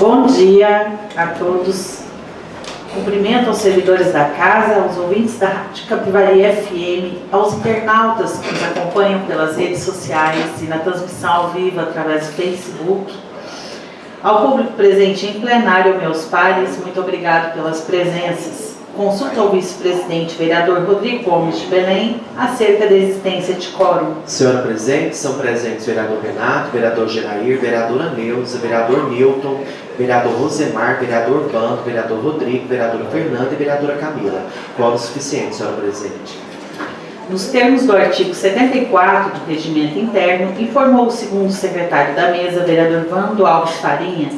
Bom dia a todos. Cumprimento aos servidores da casa, aos ouvintes da Rádio Capivari FM, aos internautas que nos acompanham pelas redes sociais e na transmissão ao vivo através do Facebook. Ao público presente em plenário, meus pares, muito obrigado pelas presenças. Consulta ao vice-presidente vereador Rodrigo Gomes de Belém acerca da existência de quórum. Senhora presidente, são presentes vereador Renato, vereador Genair, vereadora Neuza, vereador Newton, vereador Rosemar, vereador Bando, vereador Rodrigo, vereadora Fernanda e vereadora Camila. Quórum suficiente, senhora presidente. Nos termos do artigo 74 do Regimento Interno, informou o segundo secretário da mesa, vereador Vando Alves Farinha,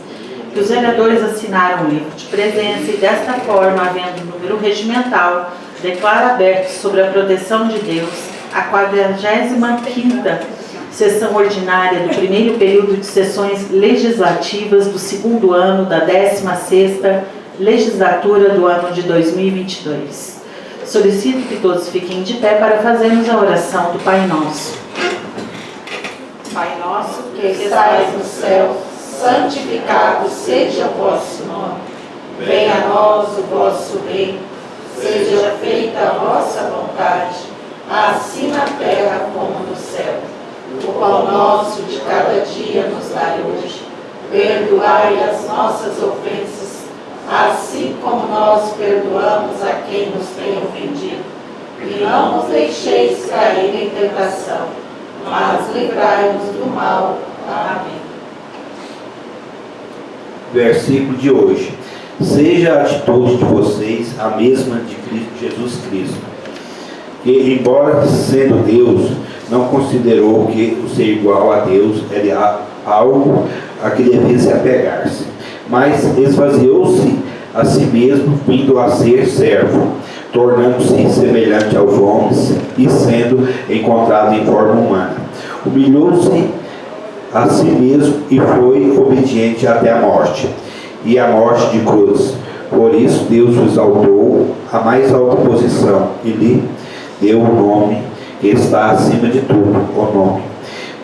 que os vereadores assinaram o livro de presença e, desta forma, havendo número regimental, declara aberto sobre a proteção de Deus a 45ª sessão ordinária do primeiro período de sessões legislativas do segundo ano da 16ª legislatura do ano de 2022. Solicito que todos fiquem de pé para fazermos a oração do Pai Nosso. Pai nosso que estais no céu, santificado seja o vosso nome. Venha a nós o vosso reino. Seja feita a vossa vontade, assim na terra como no céu. O pão nosso de cada dia nos dai hoje. Perdoai as nossas ofensas, assim como nós perdoamos a quem nos tem ofendido. E não nos deixeis cair em tentação, mas livrai-nos do mal. Amém. Versículo de hoje. Seja a atitude de vocês a mesma de Jesus Cristo, que, embora sendo Deus, não considerou que o ser igual a Deus era algo a que devesse apegar-se, mas esvaziou-se a si mesmo, vindo a ser servo, tornando-se semelhante aos homens e sendo encontrado em forma humana. Humilhou-se a si mesmo e foi obediente até a morte, e a morte de cruz. Por isso Deus o exaltou à mais alta posição e lhe deu o nome que está acima de tudo, o nome,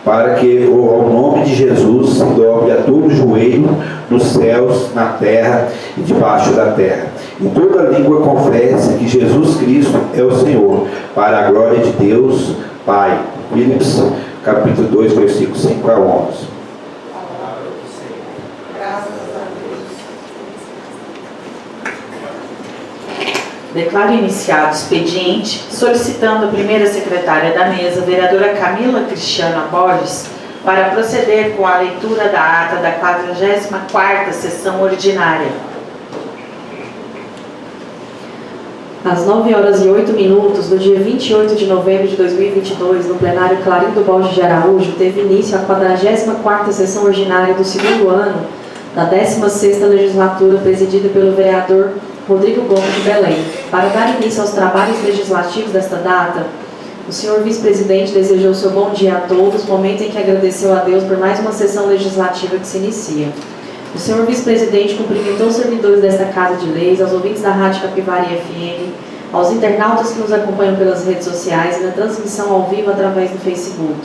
para que ao nome de Jesus se dobre a todo joelho nos céus, na terra e debaixo da terra, e toda língua confesse que Jesus Cristo é o Senhor, para a glória de Deus Pai. Filipenses capítulo 2, versículos 5 a 11. Declaro iniciado o expediente, solicitando a primeira secretária da mesa, vereadora Camila Cristiana Borges, para proceder com a leitura da ata da 44ª sessão ordinária. Às 9h08 do dia 28 de novembro de 2022, no plenário Clarindo Borges de Araújo, teve início a 44ª sessão ordinária do segundo ano da 16ª legislatura, presidida pelo vereador Rodrigo Gomes de Belém. Para dar início aos trabalhos legislativos desta data, o senhor vice-presidente desejou seu bom dia a todos, momento em que agradeceu a Deus por mais uma sessão legislativa que se inicia. O senhor vice-presidente cumprimentou os servidores desta Casa de Leis, aos ouvintes da Rádio Capivari FM, aos internautas que nos acompanham pelas redes sociais e na transmissão ao vivo através do Facebook,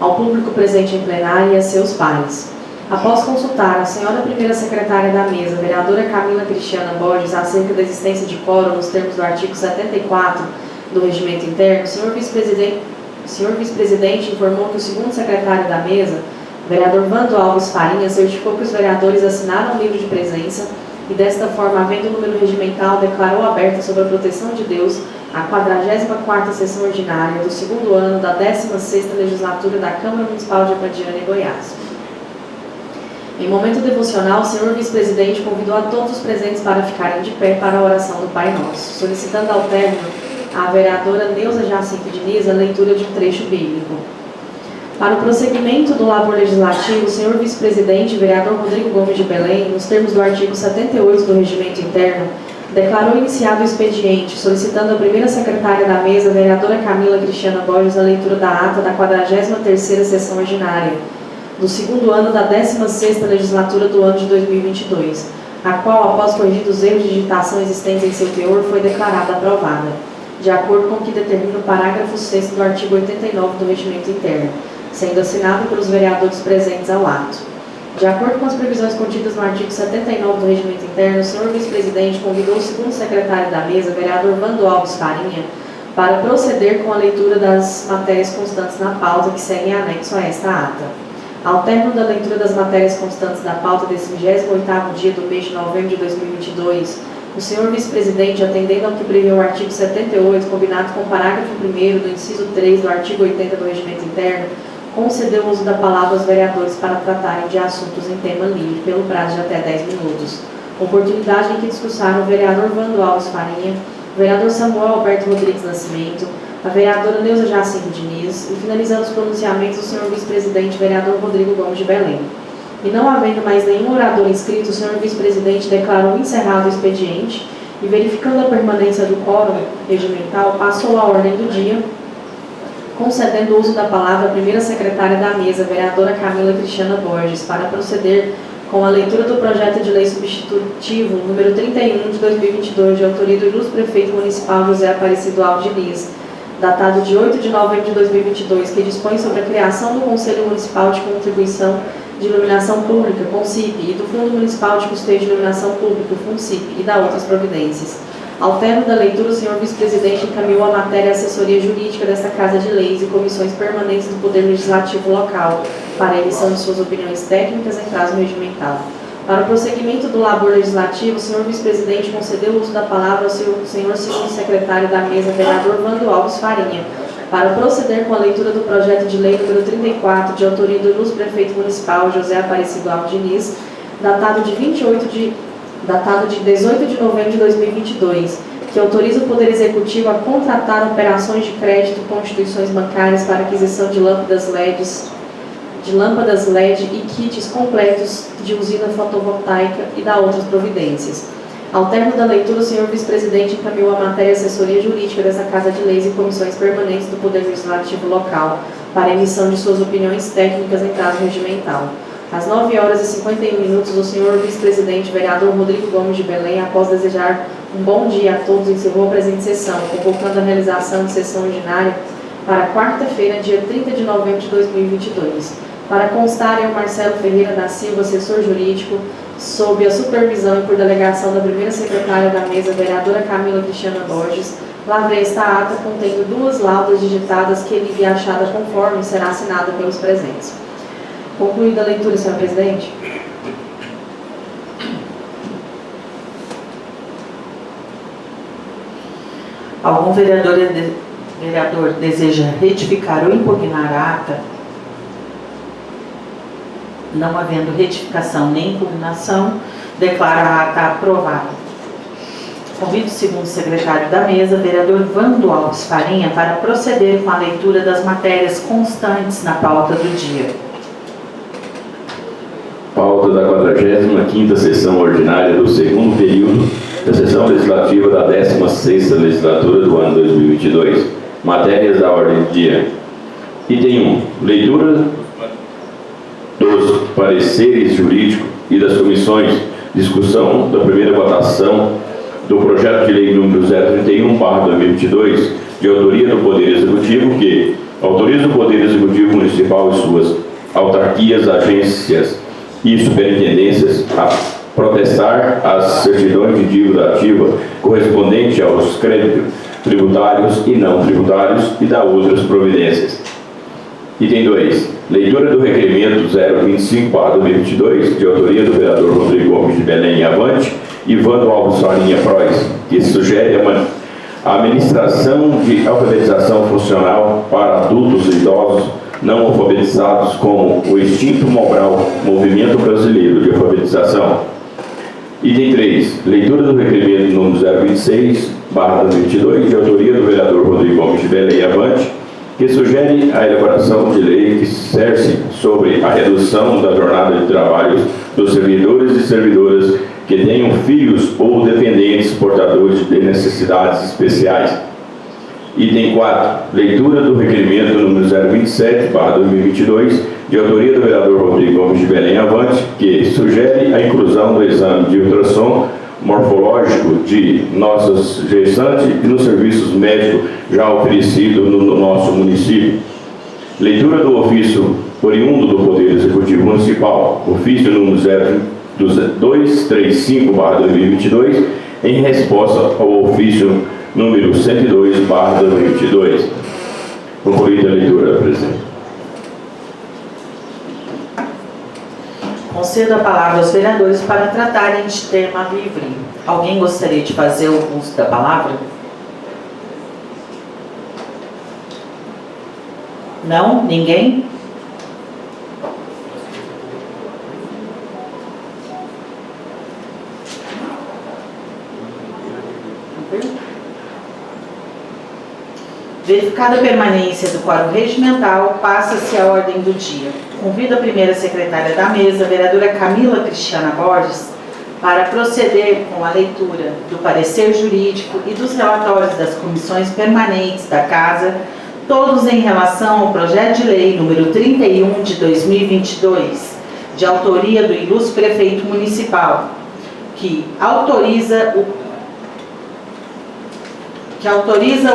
ao público presente em plenário e a seus pares. Após consultar a senhora primeira secretária da mesa, vereadora Camila Cristiana Borges, acerca da existência de quórum nos termos do artigo 74 do Regimento Interno, o senhor vice-presidente informou que o segundo secretário da mesa, vereador Vando Alves Farinha, certificou que os vereadores assinaram o livro de presença e, desta forma, havendo o número regimental, declarou aberta sob a proteção de Deus a 44ª sessão ordinária do segundo ano da 16ª legislatura da Câmara Municipal de Abadiânia, Goiás. Em momento devocional, o senhor vice-presidente convidou a todos os presentes para ficarem de pé para a oração do Pai Nosso, solicitando ao término à vereadora Neuza Jacinto Diniz a leitura de um trecho bíblico. Para o prosseguimento do labor legislativo, o senhor vice-presidente, vereador Rodrigo Gomes de Belém, nos termos do artigo 78 do Regimento Interno, declarou iniciado o expediente, solicitando à primeira secretária da mesa, vereadora Camila Cristiana Borges, a leitura da ata da 43ª sessão ordinária do segundo ano da 16ª legislatura do ano de 2022, a qual, após corrigidos erros de digitação existentes em seu teor, foi declarada aprovada, de acordo com o que determina o parágrafo 6º do artigo 89 do Regimento Interno, sendo assinado pelos vereadores presentes ao ato. De acordo com as previsões contidas no artigo 79 do Regimento Interno, o senhor vice-presidente convidou o segundo secretário da mesa, vereador Vando Alves Farinha, para proceder com a leitura das matérias constantes na pauta que seguem anexo a esta ata. Ao término da leitura das matérias constantes da pauta desse 28º dia do mês de novembro de 2022, o senhor vice-presidente, atendendo ao que prevê o artigo 78, combinado com o parágrafo 1º do inciso 3 do artigo 80 do Regimento Interno, concedeu o uso da palavra aos vereadores para tratarem de assuntos em tema livre, pelo prazo de até 10 minutos. Oportunidade em que discursaram o vereador Vando Alves Farinha, o vereador Samuel Alberto Rodrigues Nascimento, a vereadora Neuza Jacinto Diniz e finalizando os pronunciamentos o senhor vice-presidente, vereador Rodrigo Gomes de Belém. E não havendo mais nenhum orador inscrito, o senhor vice-presidente declarou encerrado o expediente e, verificando a permanência do quórum regimental, passou a ordem do dia, concedendo o uso da palavra à primeira secretária da mesa, vereadora Camila Cristiana Borges, para proceder com a leitura do projeto de lei substitutivo número 31 de 2022, de autoria do ilustre prefeito municipal José Aparecido Alves Diniz, datado de 8 de novembro de 2022, que dispõe sobre a criação do Conselho Municipal de Contribuição de Iluminação Pública, CONCIP, e do Fundo Municipal de Custeio de Iluminação Pública, FUNCIP, e da outras providências. Ao término da leitura, o senhor vice-presidente encaminhou a matéria à assessoria jurídica desta Casa de Leis e comissões permanentes do Poder Legislativo local, para a emissão de suas opiniões técnicas em prazo regimental. Para o prosseguimento do labor legislativo, o senhor vice-presidente concedeu o uso da palavra ao senhor segundo secretário da mesa, vereador Vando Alves Farinha, para proceder com a leitura do projeto de lei número 34, de autoria do ilustre prefeito municipal José Aparecido Alves Diniz, datado de 18 de novembro de 2022, que autoriza o Poder Executivo a contratar operações de crédito com instituições bancárias para aquisição de lâmpadas LED e kits completos de usina fotovoltaica e da outras providências. Ao término da leitura, o senhor vice-presidente encaminhou a matéria à assessoria jurídica dessa Casa de Leis e comissões permanentes do Poder Legislativo local, para emissão de suas opiniões técnicas em prazo regimental. Às 9 horas e 51 minutos, o senhor vice-presidente, vereador Rodrigo Gomes de Belém, após desejar um bom dia a todos, encerrou a presente sessão, convocando a realização de sessão ordinária para quarta-feira, dia 30 de novembro de 2022. Para constar, eu, Marcelo Ferreira da Silva, assessor jurídico, sob a supervisão e por delegação da primeira secretária da mesa, vereadora Camila Cristiana Borges, lavrei esta ata contendo 2 laudas digitadas que ele via achada conforme será assinada pelos presentes. Concluída a leitura, senhor presidente. Algum vereador deseja retificar ou impugnar a ata? Não havendo retificação nem impugnação, declara a ata aprovada. Convido o segundo secretário da mesa, vereador Vando Alves Farinha, para proceder com a leitura das matérias constantes na pauta do dia. Pauta da 45ª sessão ordinária do segundo período da sessão legislativa da 16ª legislatura do ano 2022. Matérias da ordem do dia. Item 1. Leitura dos pareceres jurídicos e das comissões. Discussão da primeira votação do projeto de lei número 031/2022, de autoria do Poder Executivo, que autoriza o Poder Executivo Municipal e suas autarquias, agências e superintendências a protestar as certidões de dívida ativa correspondente aos créditos tributários e não tributários e da outras providências. Item 2. Leitura do requerimento 025/2022, de autoria do vereador Rodrigo Gomes de Belém e Avante e Vando Alves Farinha Prois, que sugere a administração de alfabetização funcional para adultos e idosos não alfabetizados, como o extinto Mobral, Movimento Brasileiro de Alfabetização. Item 3. Leitura do requerimento número 026/2022, de autoria do vereador Rodrigo Gomes de Belém e Avante, que sugere a elaboração de lei que cerce sobre a redução da jornada de trabalho dos servidores e servidoras que tenham filhos ou dependentes portadores de necessidades especiais. Item 4. Leitura do requerimento número 027/2022, de autoria do vereador Rodrigo Gomes de Belém Avante, que sugere a inclusão do exame de ultrassom morfológico de nossas gestantes e nos serviços médicos já oferecidos no nosso município. Leitura do ofício oriundo do Poder Executivo Municipal, ofício número 235/2022, em resposta ao ofício número 102/2022. Concluída a leitura, presidente. Concedo a palavra aos vereadores para tratarem de tema livre. Alguém gostaria de fazer o uso da palavra? Não? Ninguém? Verificada a permanência do quórum regimental, passa-se a ordem do dia. Convido a primeira secretária da mesa, a vereadora Camila Cristiana Borges, para proceder com a leitura do parecer jurídico e dos relatórios das comissões permanentes da Casa, todos em relação ao projeto de lei número 31 de 2022, de autoria do ilustre prefeito municipal, que autoriza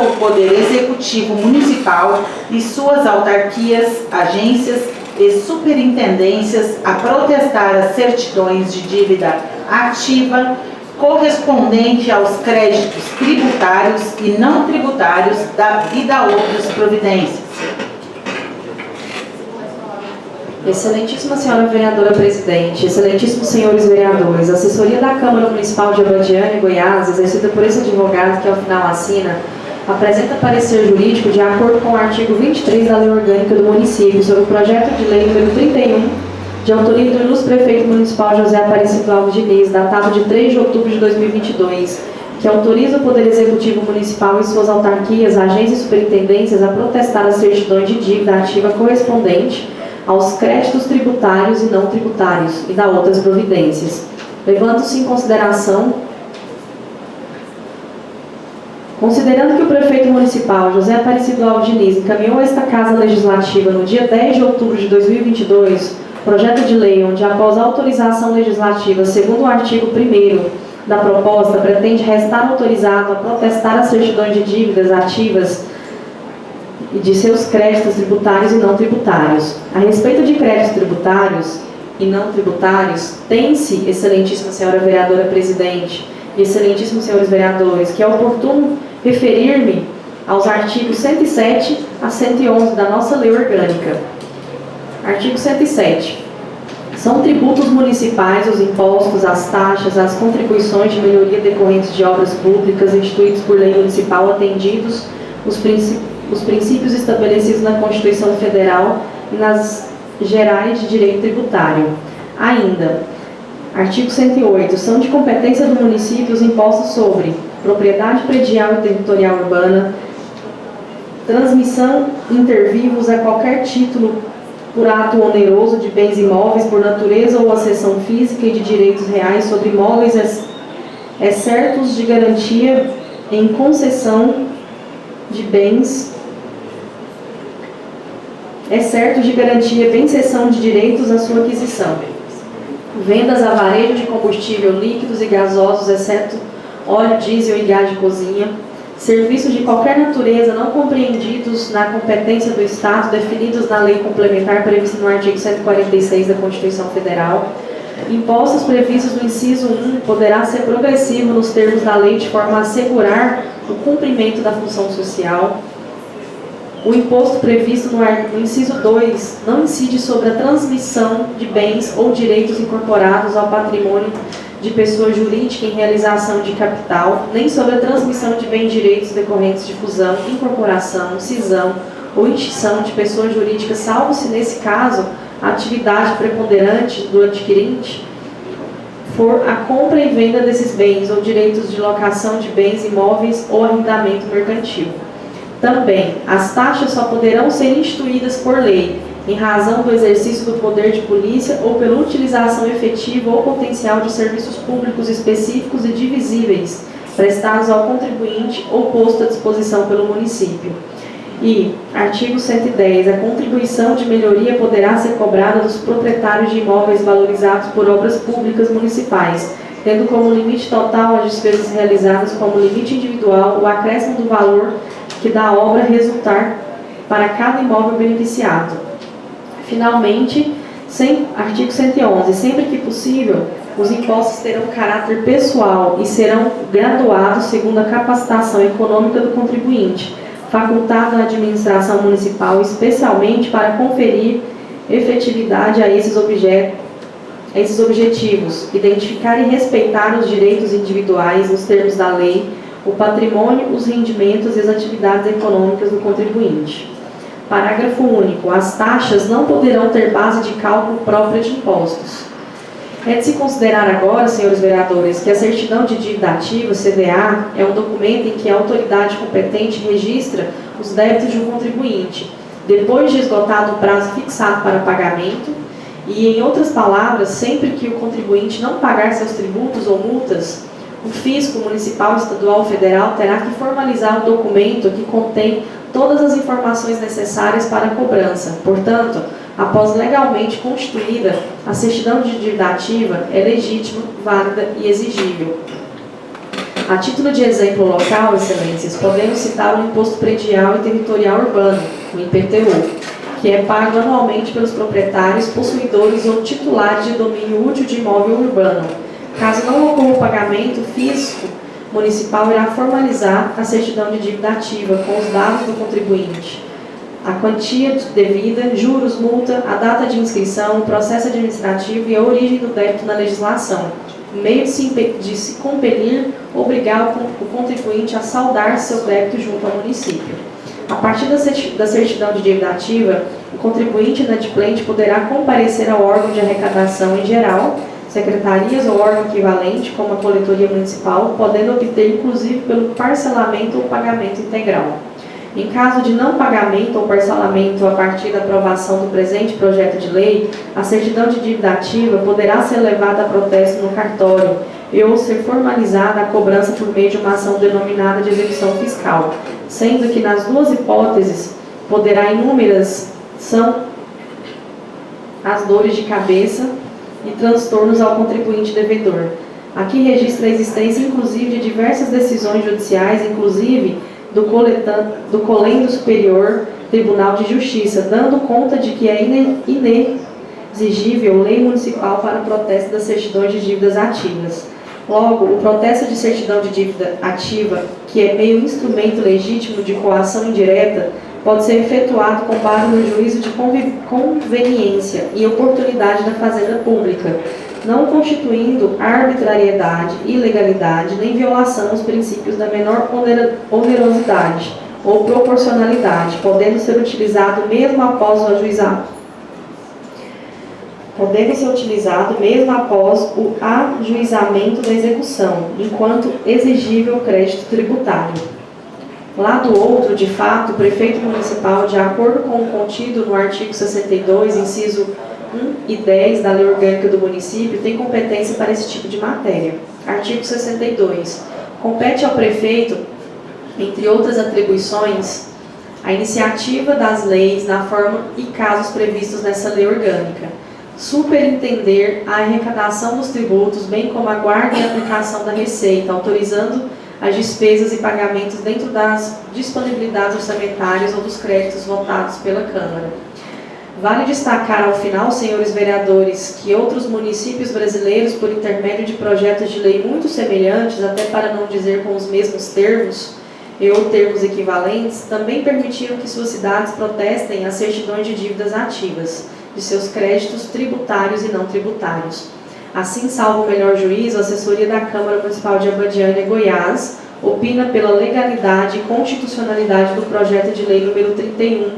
o Poder Executivo Municipal e suas autarquias, agências e superintendências a protestar as certidões de dívida ativa correspondente aos créditos tributários e não tributários e da outras providências. Excelentíssima senhora vereadora presidente, excelentíssimos senhores vereadores, a assessoria da Câmara Municipal de Abadiânia, Goiás, exercida por esse advogado que ao final assina, apresenta parecer jurídico de acordo com o artigo 23 da Lei Orgânica do Município sobre o projeto de lei número 31, de autoria do ilustre prefeito municipal José Aparecido Alves Diniz, datado de 3 de outubro de 2022, que autoriza o Poder Executivo Municipal e suas autarquias, agências e superintendências a protestar as certidões de dívida ativa correspondente aos créditos tributários e não tributários e da outras providências. Levando-se em consideração, considerando que o prefeito municipal José Aparecido Alves Diniz encaminhou a esta Casa Legislativa no dia 10 de outubro de 2022, projeto de lei onde, após a autorização legislativa, segundo o artigo 1º da proposta, pretende restar autorizado a protestar as certidões de dívidas ativas e de seus créditos tributários e não tributários. A respeito de créditos tributários e não tributários, tem-se, excelentíssima senhora vereadora presidente e excelentíssimos senhores vereadores, que é oportuno referir-me aos artigos 107 a 111 da nossa lei orgânica. Artigo 107. São tributos municipais os impostos, as taxas, as contribuições de melhoria decorrentes de obras públicas instituídos por lei municipal, atendidos os princípios estabelecidos na Constituição Federal e nas gerais de direito tributário. Ainda, artigo 108. São de competência do município os impostos sobre propriedade predial e territorial urbana, transmissão inter vivos a qualquer título por ato oneroso de bens imóveis por natureza ou acessão física e de direitos reais sobre imóveis excertos de garantia em concessão de bens, excertos de garantia bem cessão de direitos à sua aquisição, vendas a varejo de combustível líquidos e gasosos, exceto óleo, diesel e gás de cozinha, serviços de qualquer natureza não compreendidos na competência do Estado, definidos na lei complementar prevista no artigo 146 da Constituição Federal. Impostos previstos no inciso 1 poderá ser progressivo nos termos da lei de forma a assegurar o cumprimento da função social. O imposto previsto no inciso 2 não incide sobre a transmissão de bens ou direitos incorporados ao patrimônio de pessoa jurídica em realização de capital, nem sobre a transmissão de bens e direitos decorrentes de fusão, incorporação, cisão ou extinção de pessoa jurídica, salvo se nesse caso a atividade preponderante do adquirente for a compra e venda desses bens ou direitos de locação de bens imóveis ou arrendamento mercantil. Também, as taxas só poderão ser instituídas por lei, em razão do exercício do poder de polícia ou pela utilização efetiva ou potencial de serviços públicos específicos e divisíveis prestados ao contribuinte ou posto à disposição pelo município. E, artigo 110, a contribuição de melhoria poderá ser cobrada dos proprietários de imóveis valorizados por obras públicas municipais, tendo como limite total as despesas realizadas como limite individual o acréscimo do valor que da obra resultar para cada imóvel beneficiado. Finalmente, artigo 111. Sempre que possível, os impostos terão caráter pessoal e serão graduados segundo a capacitação econômica do contribuinte, facultado à administração municipal especialmente para conferir efetividade a esses objetivos, identificar e respeitar os direitos individuais nos termos da lei, o patrimônio, os rendimentos e as atividades econômicas do contribuinte. Parágrafo único. As taxas não poderão ter base de cálculo própria de impostos. É de se considerar agora, senhores vereadores, que a certidão de dívida ativa, CDA, é um documento em que a autoridade competente registra os débitos de um contribuinte, depois de esgotado o prazo fixado para pagamento, e, em outras palavras, sempre que o contribuinte não pagar seus tributos ou multas, o fisco municipal, estadual ou federal terá que formalizar um documento que contém todas as informações necessárias para a cobrança. Portanto, após legalmente constituída, a certidão de dívida ativa é legítima, válida e exigível. A título de exemplo local, excelências, podemos citar o Imposto Predial e Territorial Urbano, o IPTU, que é pago anualmente pelos proprietários, possuidores ou titulares de domínio útil de imóvel urbano. Caso não ocorra o pagamento, o fisco municipal irá formalizar a certidão de dívida ativa com os dados do contribuinte, a quantia devida, juros, multa, a data de inscrição, o processo administrativo e a origem do débito na legislação, meio de se compelir, obrigar o contribuinte a saldar seu débito junto ao município. A partir da certidão de dívida ativa, o contribuinte inadimplente poderá comparecer ao órgão de arrecadação em geral, secretarias ou órgão equivalente, como a coletoria municipal, podendo obter inclusive pelo parcelamento ou pagamento integral. Em caso de não pagamento ou parcelamento a partir da aprovação do presente projeto de lei, a certidão de dívida ativa poderá ser levada a protesto no cartório e ou ser formalizada a cobrança por meio de uma ação denominada de execução fiscal, sendo que nas duas hipóteses poderá inúmeras são as dores de cabeça e transtornos ao contribuinte devedor. Aqui registra a existência, inclusive, de diversas decisões judiciais, inclusive do Colendo Superior Tribunal de Justiça, dando conta de que é inexigível lei municipal para o protesto das certidões de dívidas ativas. Logo, o protesto de certidão de dívida ativa, que é meio instrumento legítimo de coação indireta, pode ser efetuado com base no juízo de conveniência e oportunidade da Fazenda Pública, não constituindo arbitrariedade, ilegalidade, nem violação aos princípios da menor onerosidade ou proporcionalidade, podendo ser utilizado mesmo após o ajuizamento. O ajuizamento da execução, enquanto exigível crédito tributário. Lado outro, de fato, o prefeito municipal, de acordo com o contido no artigo 62, inciso 1 e 10 da Lei Orgânica do Município, tem competência para esse tipo de matéria. Artigo 62. Compete ao prefeito, entre outras atribuições, a iniciativa das leis na forma e casos previstos nessa lei orgânica, superintender a arrecadação dos tributos, bem como a guarda e aplicação da receita, autorizando as despesas e pagamentos dentro das disponibilidades orçamentárias ou dos créditos votados pela Câmara. Vale destacar ao final, senhores vereadores, que outros municípios brasileiros, por intermédio de projetos de lei muito semelhantes, até para não dizer com os mesmos termos, ou termos equivalentes, também permitiram que suas cidades protestem as certidões de dívidas ativas, de seus créditos tributários e não tributários. Assim, salvo o melhor juízo, a assessoria da Câmara Municipal de Abadiânia, Goiás, opina pela legalidade e constitucionalidade do projeto de lei número 31,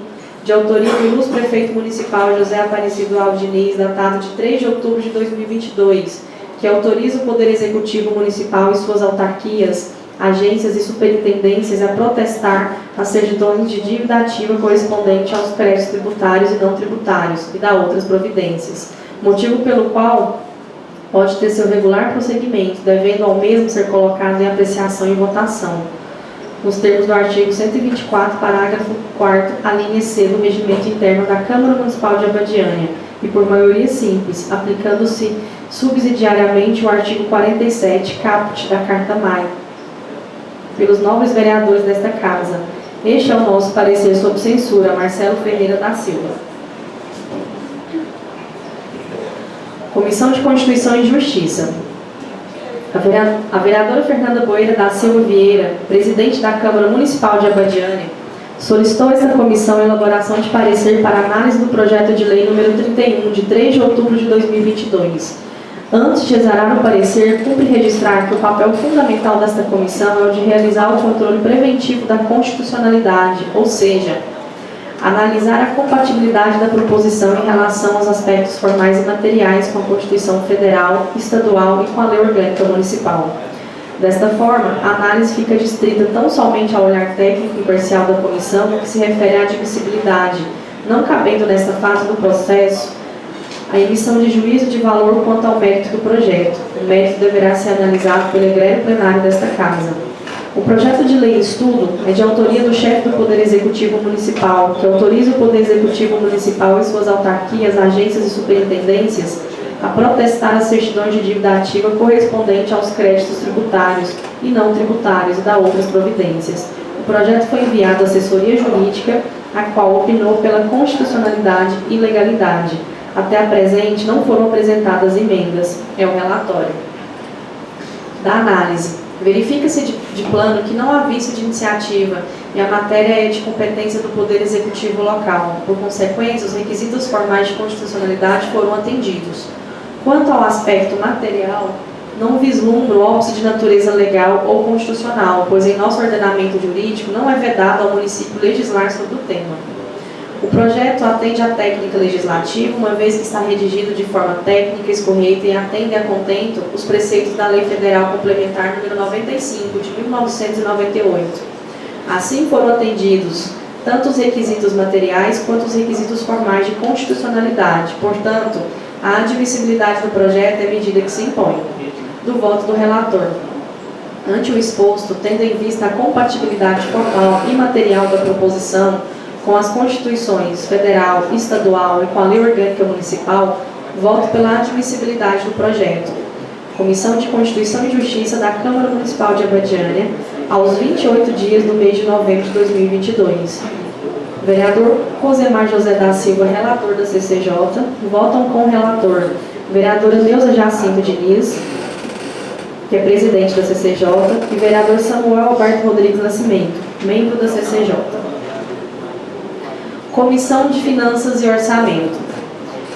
de autoria do ilustre prefeito municipal José Aparecido Aldiniz, datado de 3 de outubro de 2022, que autoriza o Poder Executivo Municipal e suas autarquias, agências e superintendências a protestar as certidões de dívida ativa correspondente aos créditos tributários e não tributários e da outras providências, motivo pelo qual pode ter seu regular prosseguimento, devendo ao mesmo ser colocado em apreciação e votação, nos termos do artigo 124, parágrafo 4º, a linha C do Regimento Interno da Câmara Municipal de Abadiânia, e por maioria simples, aplicando-se subsidiariamente o artigo 47, caput da Carta Magna, pelos nobres vereadores desta Casa. Este é o nosso parecer sob censura, Marcelo Ferreira da Silva. Comissão de Constituição e Justiça. A vereadora Fernanda Boeira da Silva Vieira, presidente da Câmara Municipal de Abadiânia, solicitou esta comissão a elaboração de parecer para análise do projeto de lei número 31, de 3 de outubro de 2022. Antes de exarar o parecer, cumpre registrar que o papel fundamental desta comissão é o de realizar o controle preventivo da constitucionalidade, ou seja, analisar a compatibilidade da proposição em relação aos aspectos formais e materiais com a Constituição Federal, Estadual e com a Lei Orgânica Municipal. Desta forma, a análise fica distrita tão somente ao olhar técnico e imparcial da comissão no que se refere à admissibilidade, não cabendo nesta fase do processo a emissão de juízo de valor quanto ao mérito do projeto. O mérito deverá ser analisado pelo egrégio plenário desta Casa. O projeto de lei em estudo é de autoria do chefe do Poder Executivo Municipal, que autoriza o Poder Executivo Municipal e suas autarquias, agências e superintendências a protestar as certidões de dívida ativa correspondente aos créditos tributários e não tributários e da outras providências. O projeto foi enviado à assessoria jurídica, a qual opinou pela constitucionalidade e legalidade. Até a presente não foram apresentadas emendas. É o relatório. Da análise. Verifica-se de plano que não há vício de iniciativa e a matéria é de competência do Poder Executivo local. Por consequência, os requisitos formais de constitucionalidade foram atendidos. Quanto ao aspecto material, não vislumbro óbice de natureza legal ou constitucional, pois em nosso ordenamento jurídico não é vedado ao município legislar sobre o tema. O projeto atende à técnica legislativa, uma vez que está redigido de forma técnica, escorreita e atende a contento os preceitos da Lei Federal Complementar nº 95, de 1998. Assim foram atendidos tanto os requisitos materiais quanto os requisitos formais de constitucionalidade. Portanto, a admissibilidade do projeto é medida que se impõe. Do voto do relator. Ante o exposto, tendo em vista a compatibilidade formal e material da proposição com as Constituições Federal, Estadual e com a Lei Orgânica Municipal, voto pela admissibilidade do projeto. Comissão de Constituição e Justiça da Câmara Municipal de Abadiânia, aos 28 dias do mês de novembro de 2022. Vereador Rosemar José da Silva, relator da CCJ, votam com o relator. Vereadora Neuza Jacinto Diniz, que é presidente da CCJ, e vereador Samuel Alberto Rodrigues Nascimento, membro da CCJ. Comissão de Finanças e Orçamento.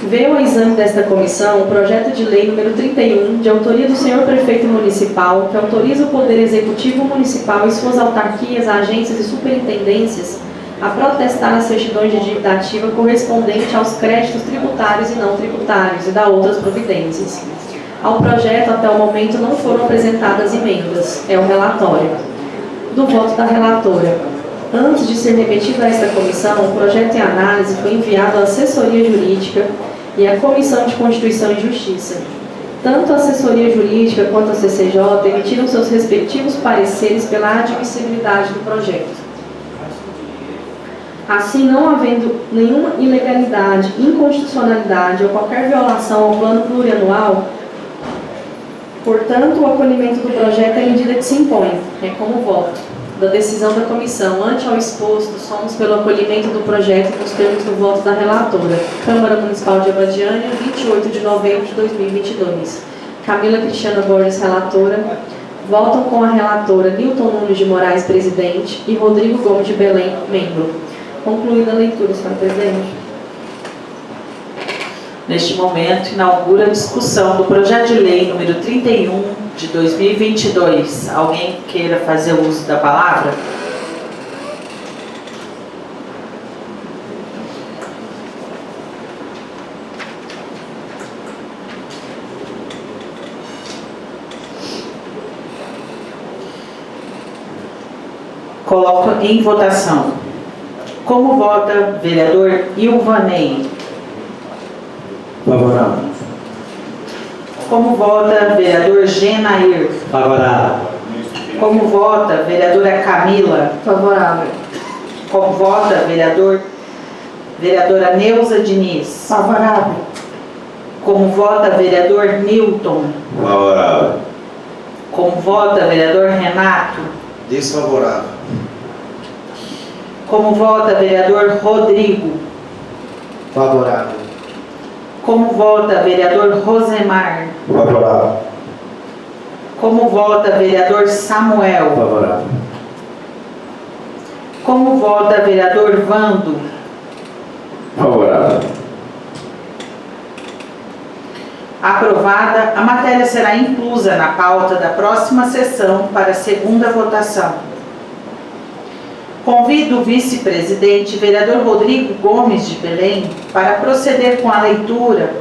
Veio ao exame desta comissão o projeto de lei número 31, de autoria do senhor prefeito municipal, que autoriza o Poder Executivo Municipal e suas autarquias, agências e superintendências a protestar as certidões de dívida ativa correspondente aos créditos tributários e não tributários e da outras providências. Ao projeto, até o momento, não foram apresentadas emendas. É o relatório. Do voto da relatora. Antes de ser remetido a esta comissão, o projeto em análise foi enviado à assessoria jurídica e à Comissão de Constituição e Justiça. Tanto a assessoria jurídica quanto a CCJ emitiram seus respectivos pareceres pela admissibilidade do projeto. Assim, não havendo nenhuma ilegalidade, inconstitucionalidade ou qualquer violação ao plano plurianual, portanto, o acolhimento do projeto é a medida que se impõe, é como voto. Da decisão da comissão, ante ao exposto, somos pelo acolhimento do projeto nos termos do voto da relatora. Câmara Municipal de Abadiânia, 28 de novembro de 2022. Camila Cristiana Borges, relatora. Votam com a relatora Nilton Nunes de Moraes, presidente, e Rodrigo Gomes de Belém, membro. Concluída a leitura, senhor presidente. Neste momento, inaugura a discussão do projeto de lei número 31 de 2022. Alguém queira fazer uso da palavra? Coloco em votação. Como vota vereador Ilvanei? Favorável. Como vota vereador Genair? Favorável. Como vota vereadora Camila? Favorável. Como vota vereadora Neuza Diniz? Favorável. Como vota vereador Nilton? Favorável. Como vota vereador Renato? Desfavorável. Como vota vereador Rodrigo? Favorável. Como vota vereador Rosemar? Favorável. Como vota vereador Samuel? Favorável. Como vota vereador Vando? Favorável. Aprovada, a matéria será inclusa na pauta da próxima sessão para segunda votação. Convido o vice-presidente, vereador Rodrigo Gomes de Belém, para proceder com a leitura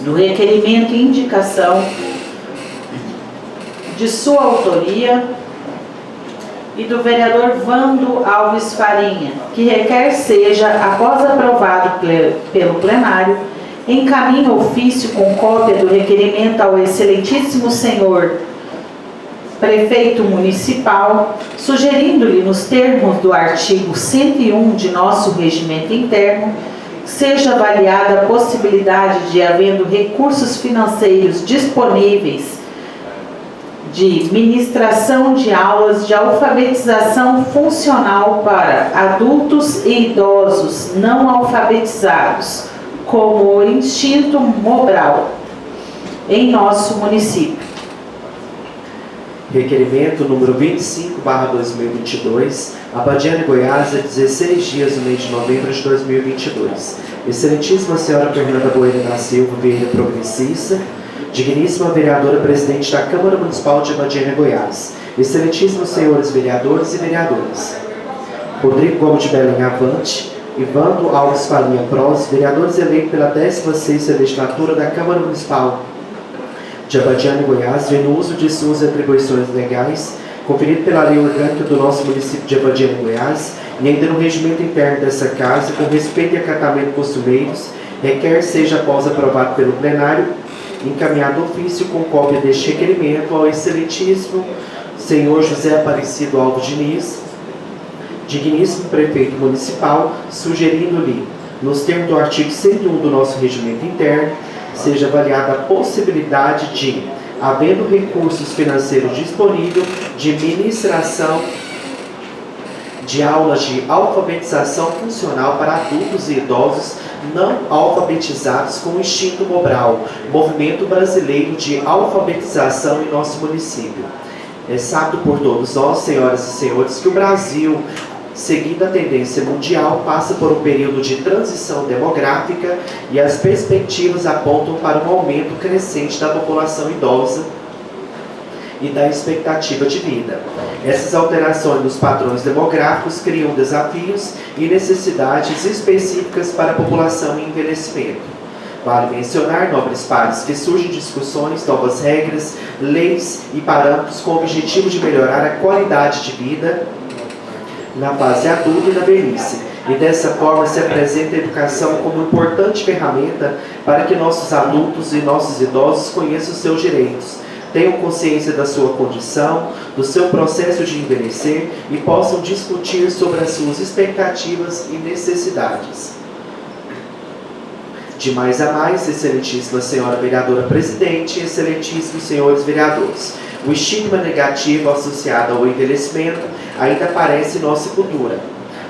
do requerimento e indicação de sua autoria e do vereador Vando Alves Farinha, que requer seja, após aprovado pelo plenário, encaminhe ofício com cópia do requerimento ao excelentíssimo senhor prefeito municipal, sugerindo-lhe, nos termos do artigo 101 de nosso regimento interno, seja avaliada a possibilidade de, havendo recursos financeiros disponíveis, de ministração de aulas de alfabetização funcional para adultos e idosos não alfabetizados, como o Instituto Mobral, em nosso município. Requerimento número 25/2022, Abadiânia, Goiás, a 16 dias do mês de novembro de 2022. Excelentíssima senhora Fernanda Bueno da Silva Vieira, progressista, digníssima vereadora presidente da Câmara Municipal de Abadiânia, Goiás, excelentíssimos senhores vereadores e vereadoras, Rodrigo Gomes de Belém Avante, Ivando Alves Farinha Prós, vereadores eleitos pela 16ª legislatura da Câmara Municipal de Abadiânia, Goiás, vem no uso de suas atribuições legais, conferido pela lei orgânica do nosso município de Abadiânia, Goiás, e ainda no regimento interno dessa casa, com respeito e acatamento costumeiros, requer seja, após aprovado pelo plenário, encaminhado ofício com cópia deste requerimento ao excelentíssimo senhor José Aparecido Alves Diniz, digníssimo prefeito municipal, sugerindo-lhe, nos termos do artigo 101 do nosso regimento interno, seja avaliada a possibilidade de, havendo recursos financeiros disponíveis, de ministração de aulas de alfabetização funcional para adultos e idosos não alfabetizados com o Instituto Mobral, movimento brasileiro de alfabetização em nosso município. É sábio por todos nós, senhoras e senhores, que o Brasil, seguindo a tendência mundial, passa por um período de transição demográfica e as perspectivas apontam para um aumento crescente da população idosa e da expectativa de vida. Essas alterações nos padrões demográficos criam desafios e necessidades específicas para a população em envelhecimento. Vale mencionar, nobres pares, que surgem discussões, novas regras, leis e parâmetros com o objetivo de melhorar a qualidade de vida na fase adulta e na velhice. E dessa forma se apresenta a educação como importante ferramenta para que nossos adultos e nossos idosos conheçam os seus direitos, tenham consciência da sua condição, do seu processo de envelhecer e possam discutir sobre as suas expectativas e necessidades. De mais a mais, excelentíssima senhora vereadora presidente e excelentíssimos senhores vereadores, o estigma negativo associado ao envelhecimento ainda aparece em nossa cultura.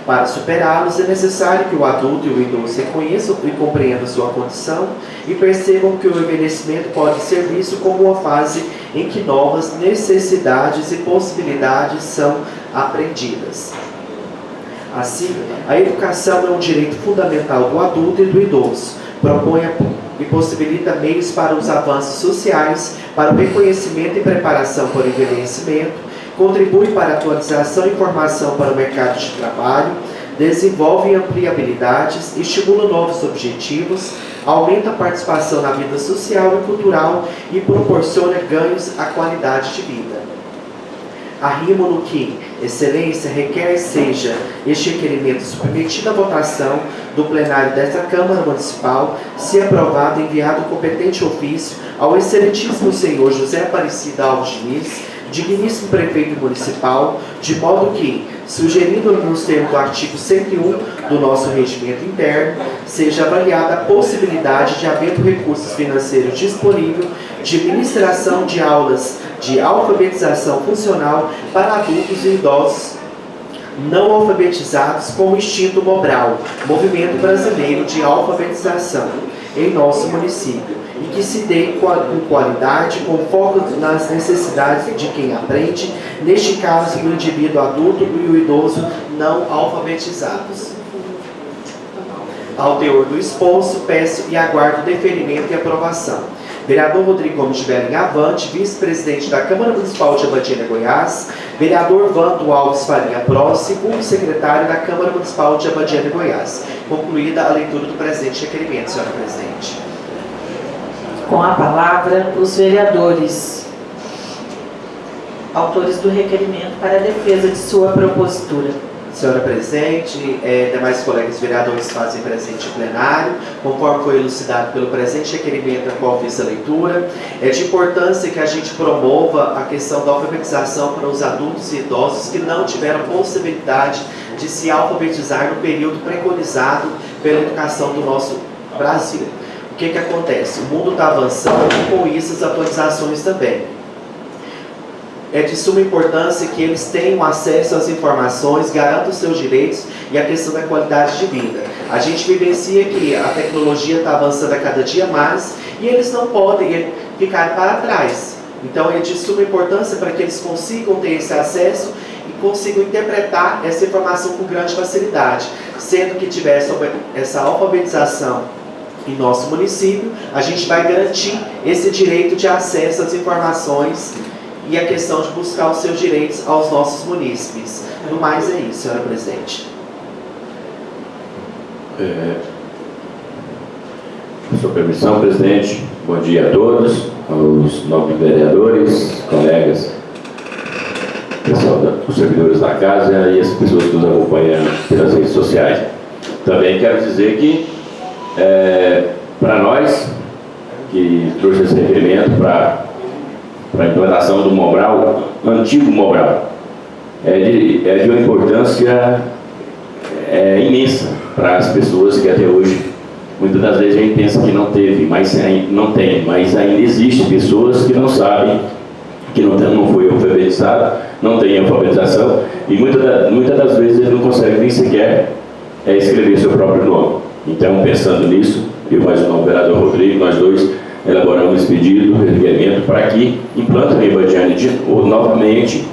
Para superá-los, é necessário que o adulto e o idoso reconheçam e compreendam sua condição e percebam que o envelhecimento pode ser visto como uma fase em que novas necessidades e possibilidades são aprendidas. Assim, a educação é um direito fundamental do adulto e do idoso. Propõe e possibilita meios para os avanços sociais, para o reconhecimento e preparação para o envelhecimento, contribui para a atualização e formação para o mercado de trabalho, desenvolve e amplia habilidades, estimula novos objetivos, aumenta a participação na vida social e cultural e proporciona ganhos à qualidade de vida. Arrimo no que, excelência, requer seja este requerimento submetido à votação do plenário desta Câmara Municipal, se aprovado, enviado o competente ofício ao excelentíssimo senhor José Aparecido Alves Diniz, digníssimo prefeito municipal, de modo que, sugerindo nos termos do artigo 101 do nosso regimento interno, seja avaliada a possibilidade de, havendo recursos financeiros disponíveis, de ministração de aulas de alfabetização funcional para adultos e idosos não alfabetizados com o Instituto Mobral, movimento brasileiro de alfabetização, em nosso município e que se dê com qualidade, com foco nas necessidades de quem aprende, neste caso, o indivíduo adulto e o idoso não alfabetizados. Ao teor do exposto, peço e aguardo deferimento e aprovação. Vereador Rodrigo Gomes de Belling Avante, vice-presidente da Câmara Municipal de Abadiânia, Goiás. Vereador Vando Alves Faria Pró, segundo secretário da Câmara Municipal de Abadiânia, Goiás. Concluída a leitura do presente requerimento, senhora presidente. Com a palavra, os vereadores, autores do requerimento para a defesa de sua propositura. Senhora presidente, demais colegas vereadores fazem presente em plenário, conforme foi elucidado pelo presente requerimento a qual fiz a leitura. É de importância que a gente promova a questão da alfabetização para os adultos e idosos que não tiveram possibilidade de se alfabetizar no período preconizado pela educação do nosso Brasil. O que acontece? O mundo está avançando e com isso as atualizações também. É de suma importância que eles tenham acesso às informações, garantam os seus direitos e a questão da qualidade de vida. A gente vivencia que a tecnologia está avançando a cada dia mais e eles não podem ficar para trás. Então é de suma importância para que eles consigam ter esse acesso e consigam interpretar essa informação com grande facilidade. Sendo que tiver essa alfabetização em nosso município, a gente vai garantir esse direito de acesso às informações e a questão de buscar os seus direitos aos nossos munícipes. No mais é isso, senhora presidente. Com sua permissão, presidente, bom dia a todos, aos nobres vereadores, colegas, pessoal os servidores da casa e as pessoas que nos acompanham pelas redes sociais. Também quero dizer que, para nós, que trouxe esse requerimento para a implantação do Mobral, antigo Mobral, é de uma importância imensa para as pessoas que até hoje, muitas das vezes a gente pensa que não teve, mas não tem, mas ainda existem pessoas que não sabem, que não foi alfabetizado, não tem alfabetização, e muitas das vezes ele não consegue nem sequer escrever seu próprio nome. Então, pensando nisso, eu mais o vereador Rodrigo, nós dois, elaboramos esse pedido, requerimento, para que implantem em Abadiânia novamente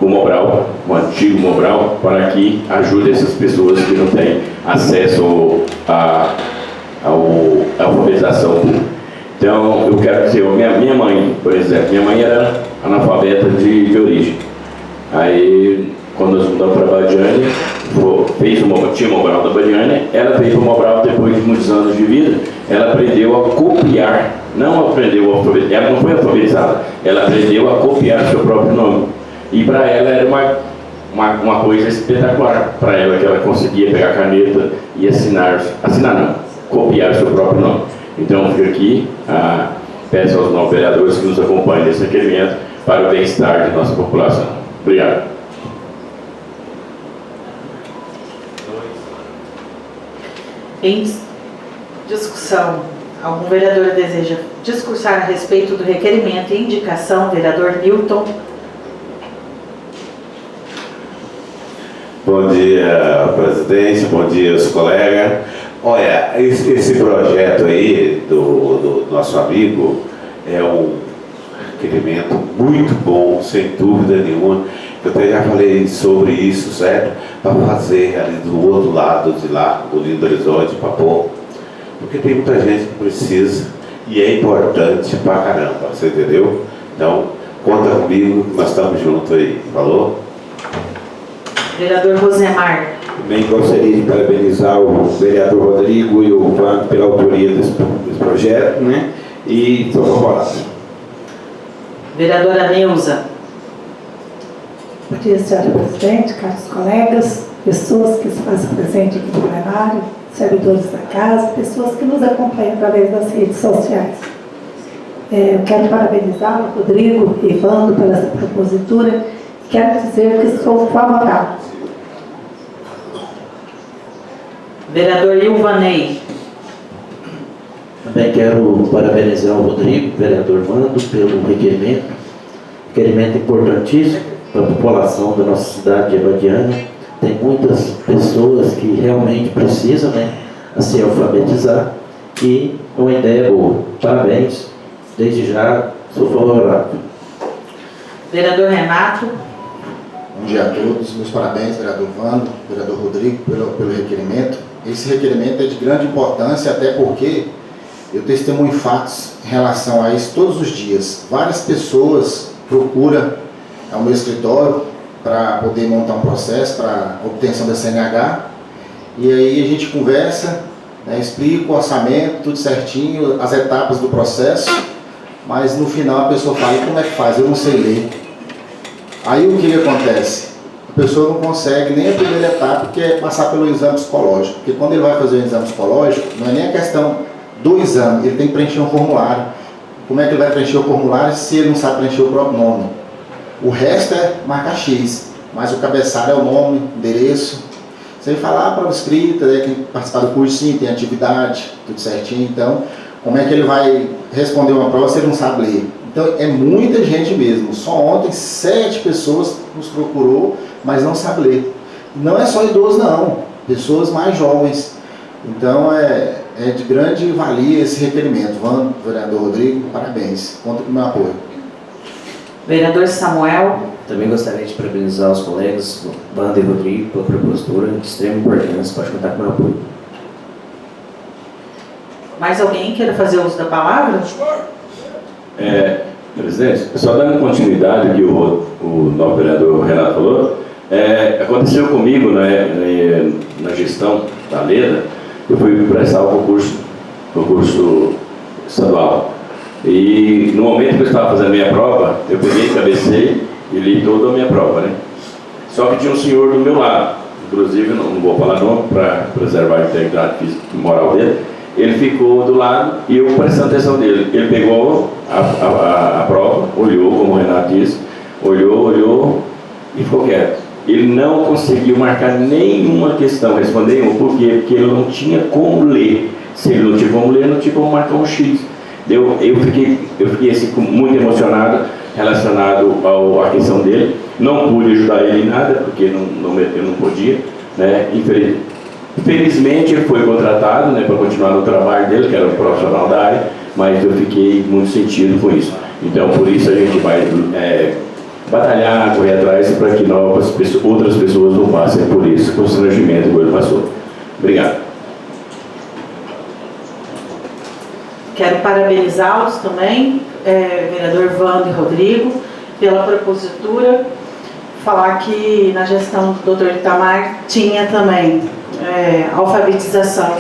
o Mobral, o antigo Mobral, para que ajude essas pessoas que não têm acesso à alfabetização pública. Então, eu quero dizer, minha mãe, por exemplo, minha mãe era analfabeta de origem. Aí, quando nós mudamos para Abadiânia, tinha o Mobral da Abadiânia, ela veio para o Mobral depois de muitos anos de vida, ela aprendeu a copiar, não aprendeu a alfabetizar, ela não foi alfabetizada, ela aprendeu a copiar seu próprio nome. E para ela era uma coisa espetacular, para ela que ela conseguia pegar a caneta e copiar seu próprio nome. Então, fica aqui, peço aos novos vereadores que nos acompanhem nesse requerimento para o bem-estar de nossa população. Obrigado. Em discussão, algum vereador deseja discursar a respeito do requerimento e indicação? Vereador Newton. Bom dia, presidente, bom dia aos colegas. Olha, esse projeto aí do nosso amigo é um requerimento muito bom, sem dúvida nenhuma. Eu até já falei sobre isso, certo? Para fazer ali do outro lado de lá, do Lindo Horizonte, para pôr. Porque tem muita gente que precisa e é importante pra caramba, você entendeu? Então, conta comigo, nós estamos juntos aí. Falou? Vereador Rosemar. Também gostaria de parabenizar o vereador Rodrigo e o Vando pela autoria desse projeto, né? E estou favorável. Vereadora Neuza. Bom dia, senhora presidente, caros colegas, pessoas que se fazem presente aqui no plenário, servidores da casa, pessoas que nos acompanham através das redes sociais. Eu quero parabenizar o Rodrigo e Vando pela essa propositura e quero dizer que sou favorável. Vereador Ilvanei. Também quero parabenizar o Rodrigo, vereador Vando, pelo requerimento importantíssimo para a população da nossa cidade de Abadiânia. Tem muitas pessoas que realmente precisam, né? a se alfabetizar e uma ideia boa. Parabéns, desde já sou favorável. Vereador Renato. Bom dia a todos, meus parabéns, vereador Vando, vereador Rodrigo, pelo requerimento. Esse requerimento é de grande importância, até porque eu testemunho fatos em relação a isso todos os dias. Várias pessoas procuram ao meu escritório para poder montar um processo para obtenção da CNH, e aí a gente conversa, né, explica o orçamento, tudo certinho, as etapas do processo, mas no final a pessoa fala: como é que faz? Eu não sei ler. Aí o que acontece? A pessoa não consegue nem a primeira etapa, que é passar pelo exame psicológico, porque quando ele vai fazer o exame psicológico, não é nem a questão do exame, ele tem que preencher um formulário. Como é que ele vai preencher o formulário se ele não sabe preencher o próprio nome? O resto é marca X, mas o cabeçalho é o nome, endereço. Sem falar para o escrita, né, tem que participar do curso, sim, tem atividade, tudo certinho. Então, como é que ele vai responder uma prova se ele não sabe ler? Então, é muita gente mesmo. Só ontem, 7 pessoas nos procurou, mas não sabe ler. Não é só idoso, não. Pessoas mais jovens. Então, é de grande valia esse requerimento. Vando, vereador Rodrigo, parabéns. Conta com o meu apoio. Vereador Samuel. Também gostaria de parabenizar os colegas Vando e Rodrigo pela propositura de extrema importância. Pode contar com o meu apoio. Mais alguém queira fazer uso da palavra? Presidente, só dando continuidade ao que o novo vereador Renato falou, aconteceu comigo na gestão da Leda. Eu fui prestar o concurso estadual. E no momento que eu estava fazendo a minha prova, eu peguei, cabecei e li toda a minha prova, né? Só que tinha um senhor do meu lado, inclusive, não vou falar nome para preservar a integridade física e moral dele. Ele ficou do lado e eu prestando atenção dele. Ele pegou a prova, olhou, como o Renato disse, olhou e ficou quieto. Ele não conseguiu marcar nenhuma questão, responder uma. Por quê? Porque ele não tinha como ler. Se ele não tinha como ler, não tinha como marcar um X. Eu fiquei assim, muito emocionado relacionado à questão dele. Não pude ajudar ele em nada, porque eu não podia, né? Infelizmente ele foi contratado, né, para continuar no trabalho dele, que era um profissional da área, mas eu fiquei muito sentido com isso. Então, por isso a gente vai batalhar, correr atrás, para que outras pessoas não passem por esse constrangimento que ele passou. Obrigado. Quero parabenizá-los também, vereador Vando e Rodrigo, pela propositura. Falar que na gestão do Dr. Itamar tinha também alfabetização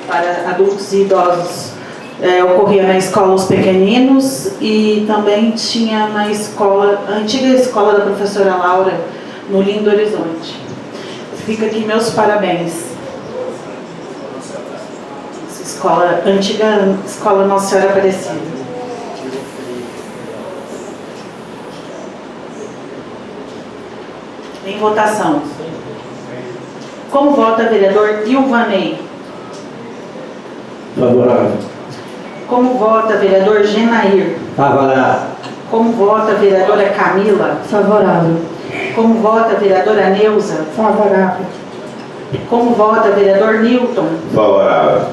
para adultos e idosos. Ocorria na escola Os Pequeninos e também tinha na escola, a antiga escola da professora Laura, no Lindo Horizonte. Fica aqui meus parabéns. Essa escola, antiga escola Nossa Senhora Aparecida. Em votação. Como vota vereador Ilvanei? Favorável. Como vota vereador Genair? Favorável. Como vota vereadora Camila? Favorável. Como vota vereadora Neuza? Favorável. Como vota vereador Newton? Favorável.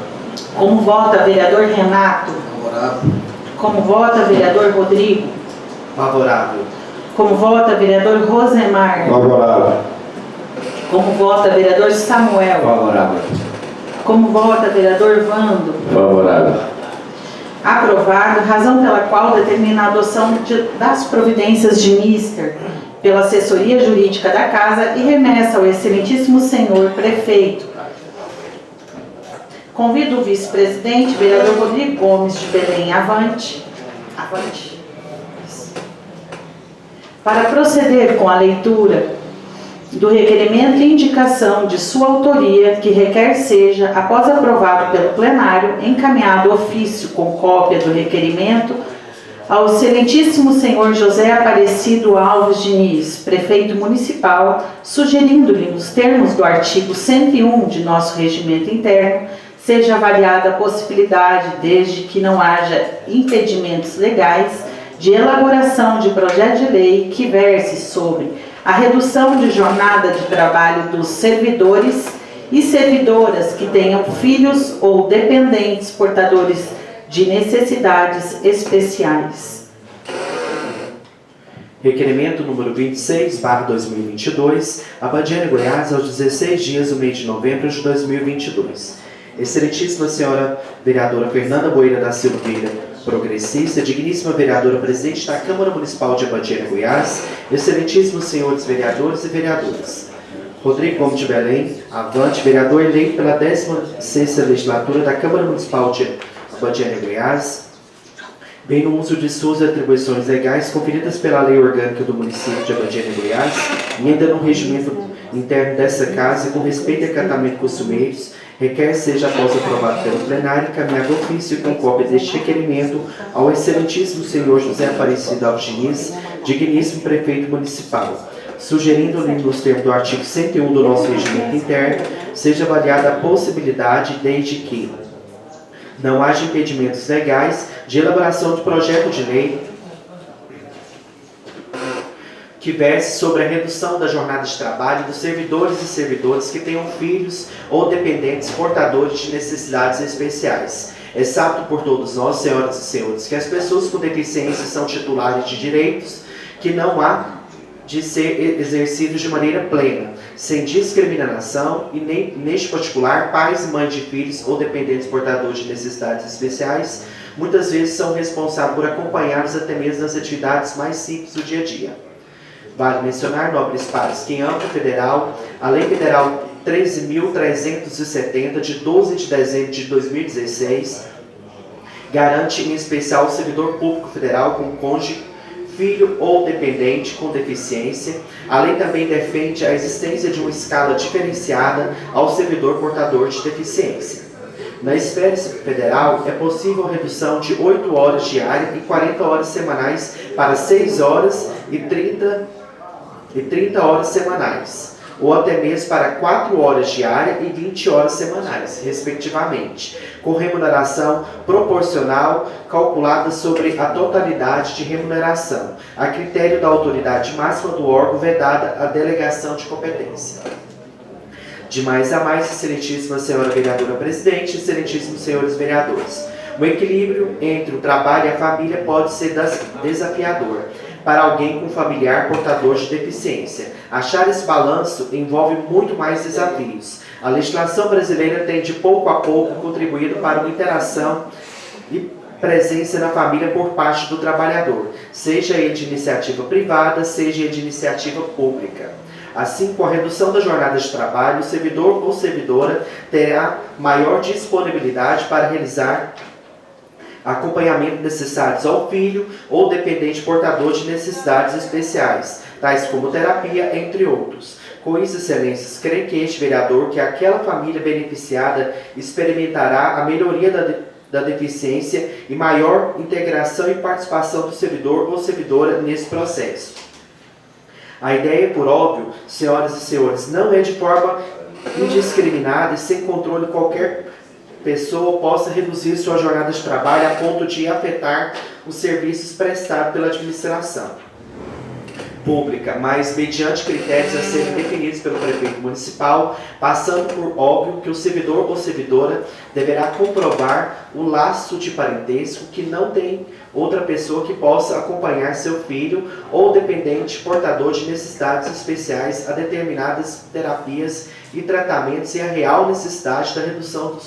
Como vota vereador Renato? Favorável. Como vota vereador Rodrigo? Favorável. Como vota vereador Rosemar? Favorável. Como vota vereador Samuel? Favorável. Como vota vereador Vando? Favorável. Aprovado, razão pela qual determina a adoção das providências de mister pela assessoria jurídica da Casa e remessa ao excelentíssimo senhor prefeito. Convido o vice-presidente, vereador Rodrigo Gomes de Belém Avante, para proceder com a leitura do requerimento e indicação de sua autoria, que requer seja, após aprovado pelo plenário, encaminhado ofício com cópia do requerimento ao excelentíssimo senhor José Aparecido Alves Diniz, prefeito municipal, sugerindo-lhe, nos termos do artigo 101 de nosso regimento interno, seja avaliada a possibilidade, desde que não haja impedimentos legais, de elaboração de projeto de lei que verse sobre a redução de jornada de trabalho dos servidores e servidoras que tenham filhos ou dependentes portadores de necessidades especiais. Requerimento número 26/2022, Abadiânia, Goiás, aos 16 dias do mês de novembro de 2022. Excelentíssima senhora vereadora Fernanda Boeira da Silveira, progressista, digníssima vereadora presidente da Câmara Municipal de Abadiânia, Goiás, excelentíssimos senhores vereadores e vereadoras. Rodrigo Gomes de Belém, avante, vereador eleito pela 16ª legislatura da Câmara Municipal de Abadiânia, Goiás, bem no uso de suas atribuições legais conferidas pela Lei Orgânica do Município de Abadiânia, Goiás, e ainda no regimento interno dessa casa, com respeito a acatamento costumeiros, requer seja, após aprovado pelo plenário, encaminhado ofício com cópia deste requerimento ao excelentíssimo senhor José Aparecido Alves Diniz, digníssimo prefeito municipal, sugerindo-lhe, nos termos do artigo 101 do nosso regimento interno, seja avaliada a possibilidade, desde que não haja impedimentos legais, de elaboração de projeto de lei que verse sobre a redução da jornada de trabalho dos servidores e servidoras que tenham filhos ou dependentes portadores de necessidades especiais. É sábio por todos nós, senhoras e senhores, que as pessoas com deficiência são titulares de direitos que não há de ser exercidos de maneira plena, sem discriminação, e nem, neste particular, pais e mães de filhos ou dependentes portadores de necessidades especiais, muitas vezes são responsáveis por acompanhá-los até mesmo nas atividades mais simples do dia a dia. Vale mencionar, nobres pares, que em âmbito federal, a Lei Federal 13.370, de 12 de dezembro de 2016, garante em especial o servidor público federal com cônjuge, filho ou dependente com deficiência. A lei também defende a existência de uma escala diferenciada ao servidor portador de deficiência. Na esfera federal, é possível a redução de 8 horas diárias e 40 horas semanais para 6 horas e 30 horas semanais, ou até mesmo para 4 horas diárias e 20 horas semanais, respectivamente, com remuneração proporcional calculada sobre a totalidade de remuneração, a critério da autoridade máxima do órgão, vedada a delegação de competência. De mais a mais, excelentíssima senhora vereadora presidente, excelentíssimos senhores vereadores, o equilíbrio entre o trabalho e a família pode ser desafiador para alguém com familiar portador de deficiência. Achar esse balanço envolve muito mais desafios. A legislação brasileira tem de pouco a pouco contribuído para uma interação e presença na família por parte do trabalhador, seja ele de iniciativa privada, seja ele de iniciativa pública. Assim, com a redução da jornada de trabalho, o servidor ou servidora terá maior disponibilidade para realizar acompanhamento necessários ao filho ou dependente portador de necessidades especiais, tais como terapia, entre outros. Com isso, excelências, creio que este vereador, que aquela família beneficiada experimentará a melhoria da deficiência e maior integração e participação do servidor ou servidora nesse processo. A ideia, por óbvio, senhoras e senhores, não é de forma indiscriminada e sem controle qualquer pessoa possa reduzir sua jornada de trabalho a ponto de afetar os serviços prestados pela administração pública, mas mediante critérios a serem definidos pelo prefeito municipal, passando por óbvio que o servidor ou servidora deverá comprovar o laço de parentesco que não tem outra pessoa que possa acompanhar seu filho ou dependente portador de necessidades especiais a determinadas terapias e tratamentos e a real necessidade da redução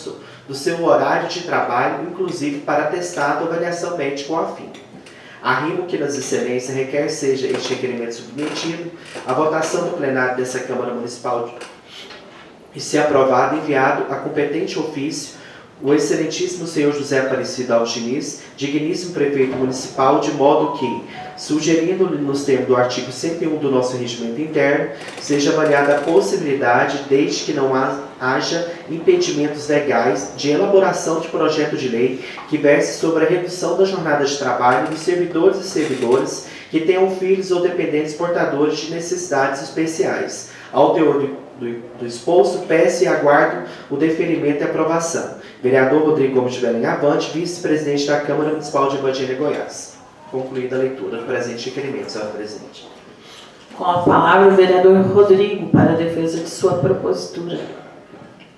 do seu horário de trabalho, inclusive para atestado ou avaliação médica ou afim. Arrimo que nas excelências requer seja este requerimento submetido à votação do plenário dessa Câmara Municipal e, se aprovado, enviado a competente ofício o excelentíssimo senhor José Aparecido Alves Diniz, digníssimo prefeito municipal, de modo que, sugerindo-lhe nos termos do artigo 101 do nosso regimento interno, seja avaliada a possibilidade, desde que não haja impedimentos legais, de elaboração de projeto de lei que verse sobre a redução da jornada de trabalho dos servidores e servidoras que tenham filhos ou dependentes portadores de necessidades especiais. Ao teor do exposto, peço e aguardo o deferimento e aprovação. Vereador Rodrigo Gomes de Belém Avante, vice-presidente da Câmara Municipal de Abadiânia, Goiás. Concluída a leitura do presente requerimento, senhora presidente. Com a palavra, o vereador Rodrigo, para a defesa de sua propositura.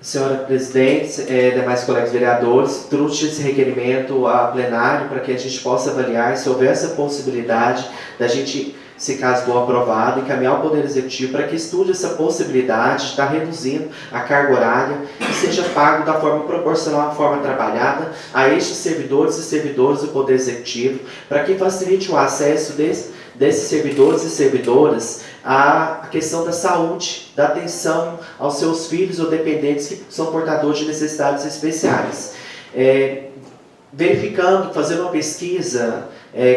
Senhora Presidente, demais colegas vereadores, trouxe esse requerimento a plenário para que a gente possa avaliar se houver essa possibilidade da gente, se caso for aprovado, encaminhar ao Poder Executivo para que estude essa possibilidade de estar reduzindo a carga horária e seja pago da forma proporcional à forma trabalhada a estes servidores e servidoras do Poder Executivo, para que facilite o acesso desses servidores e servidoras à questão da saúde, da atenção aos seus filhos ou dependentes que são portadores de necessidades especiais. Verificando, fazendo uma pesquisa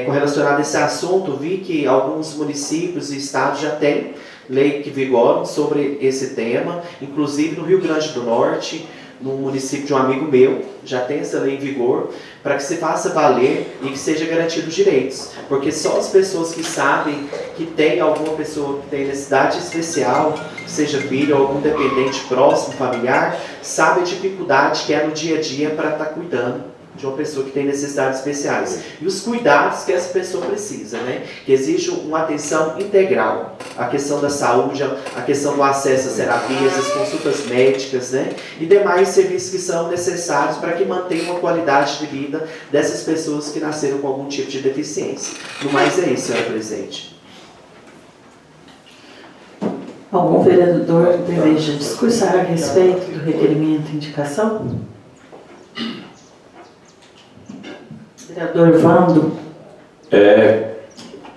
correlacionada a esse assunto, vi que alguns municípios e estados já têm lei que vigoram sobre esse tema, inclusive no Rio Grande do Norte, no município de um amigo meu, já tem essa lei em vigor, para que se faça valer e que seja garantido os direitos. Porque só as pessoas que sabem que tem alguma pessoa que tem necessidade especial, seja filho ou algum dependente próximo, familiar, sabe a dificuldade que é no dia a dia para estar cuidando de uma pessoa que tem necessidades especiais. E os cuidados que essa pessoa precisa, né? Que exige uma atenção integral. A questão da saúde, a questão do acesso às terapias, às consultas médicas, né? E demais serviços que são necessários para que mantenham a qualidade de vida dessas pessoas que nasceram com algum tipo de deficiência. No mais é isso, senhora Presidente. Algum vereador deseja discursar a respeito do requerimento e indicação? Vereador Vando.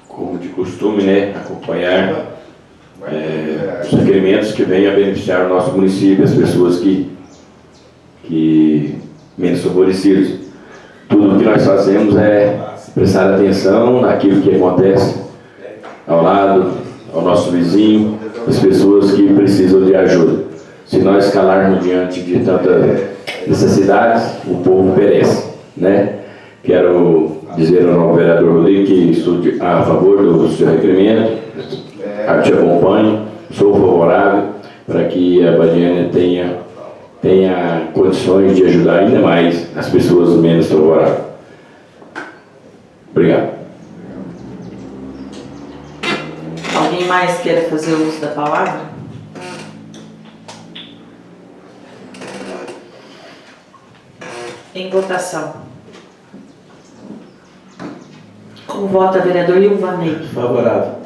Como de costume, né, acompanhar os requerimentos que venham a beneficiar o nosso município, as pessoas que menos favorecidas. Tudo o que nós fazemos é prestar atenção naquilo que acontece ao lado, ao nosso vizinho, as pessoas que precisam de ajuda. Se nós calarmos diante de tantas necessidades, o povo perece, né? Quero dizer ao novo vereador Rodrigo que estou a favor do seu requerimento, te acompanho, sou favorável para que a Badiânia tenha condições de ajudar ainda mais as pessoas menos favoráveis. Obrigado. Alguém mais queira fazer uso da palavra? Em votação. Como vota vereador Ilvanei? Favorável.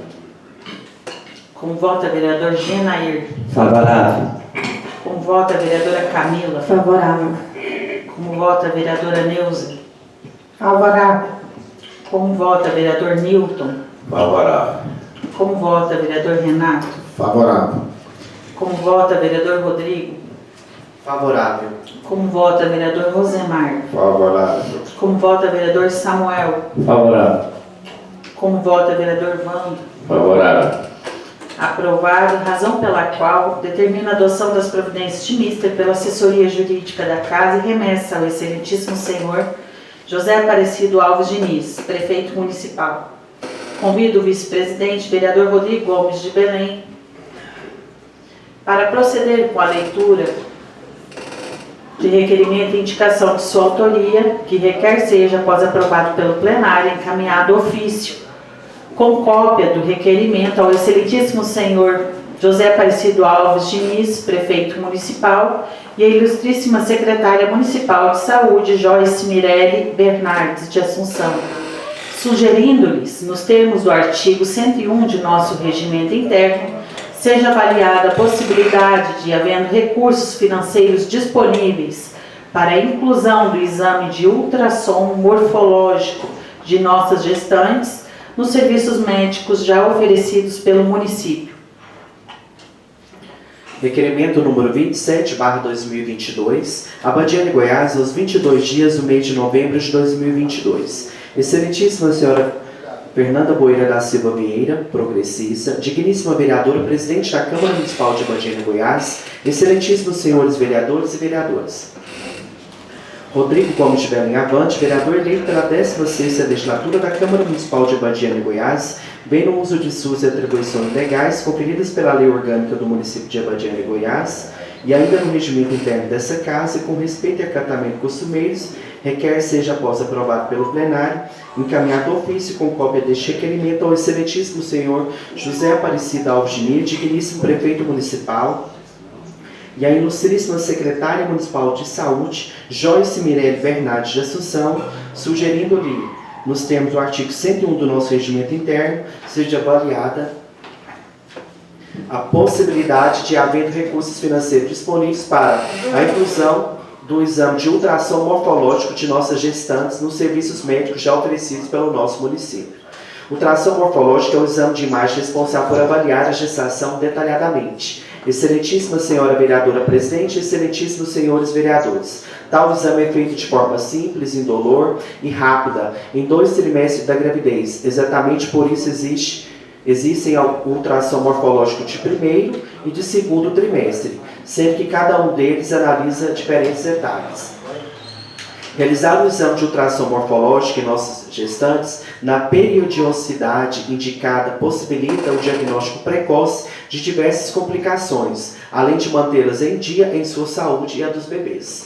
Como vota vereador Genair? Favorável. Como vota vereadora Camila? Favorável. Como vota vereadora Neuza? Favorável. Como vota vereador Newton? Favorável. Como vota vereador Renato? Favorável. Como vota vereador Rodrigo? Favorável. Como vota vereador Rosemar? Favorável. Como vota vereador Samuel? Favorável. Como vota vereador Vando? Favorável. Aprovado, razão pela qual determina a adoção das providências de mister pela assessoria jurídica da Casa e remessa ao excelentíssimo senhor José Aparecido Alves Diniz, prefeito municipal. Convido o vice-presidente, vereador Rodrigo Gomes de Belém, para proceder com a leitura de requerimento e indicação de sua autoria, que requer seja, após aprovado pelo plenário, encaminhado ofício com cópia do requerimento ao excelentíssimo senhor José Aparecido Alves Diniz, prefeito municipal, e a ilustríssima secretária municipal de saúde, Joyce Mirelli Bernardes de Assunção, sugerindo-lhes, nos termos do artigo 101 de nosso regimento interno, seja avaliada a possibilidade de, havendo recursos financeiros disponíveis para a inclusão do exame de ultrassom morfológico de nossas gestantes nos serviços médicos já oferecidos pelo município. Requerimento número 27/2022, a Badiânia Goiás, aos 22 dias do mês de novembro de 2022. Excelentíssima senhora Fernanda Boeira da Silva Vieira, progressista, digníssima vereadora, presidente da Câmara Municipal de Badiânia Goiás, excelentíssimos senhores vereadores e vereadoras. Rodrigo Gomes de Belém Avante, vereador eleito pela 16ª legislatura da Câmara Municipal de Badiânia Goiás, vem no uso de suas atribuições legais conferidas pela Lei Orgânica do município de Badiânia Goiás e ainda no regimento interno dessa casa, com respeito e acatamento costumeiros, requer seja, após aprovado pelo plenário, encaminhado ofício com cópia deste requerimento ao excelentíssimo senhor José Aparecido Alves Diniz, digníssimo prefeito municipal, e a ilustríssima secretária municipal de saúde, Joyce Mirelle Bernardes de Assunção, sugerindo-lhe, nos termos do artigo 101 do nosso regimento interno, seja avaliada a possibilidade de, havendo recursos financeiros disponíveis para a inclusão do exame de ultrassom morfológico de nossas gestantes nos serviços médicos já oferecidos pelo nosso município. O ultrassom morfológico é o exame de imagem responsável por avaliar a gestação detalhadamente. Excelentíssima senhora vereadora presidente, excelentíssimos senhores vereadores, tal exame é feito de forma simples, indolor e rápida, em 2 trimestres da gravidez. Exatamente por isso existem o ultrassom morfológico de primeiro e de segundo trimestre, sendo que cada um deles analisa diferentes detalhes. Realizar o exame de ultrassom morfológico em nossas gestantes na periodicidade indicada possibilita o diagnóstico precoce de diversas complicações, além de mantê-las em dia em sua saúde e a dos bebês.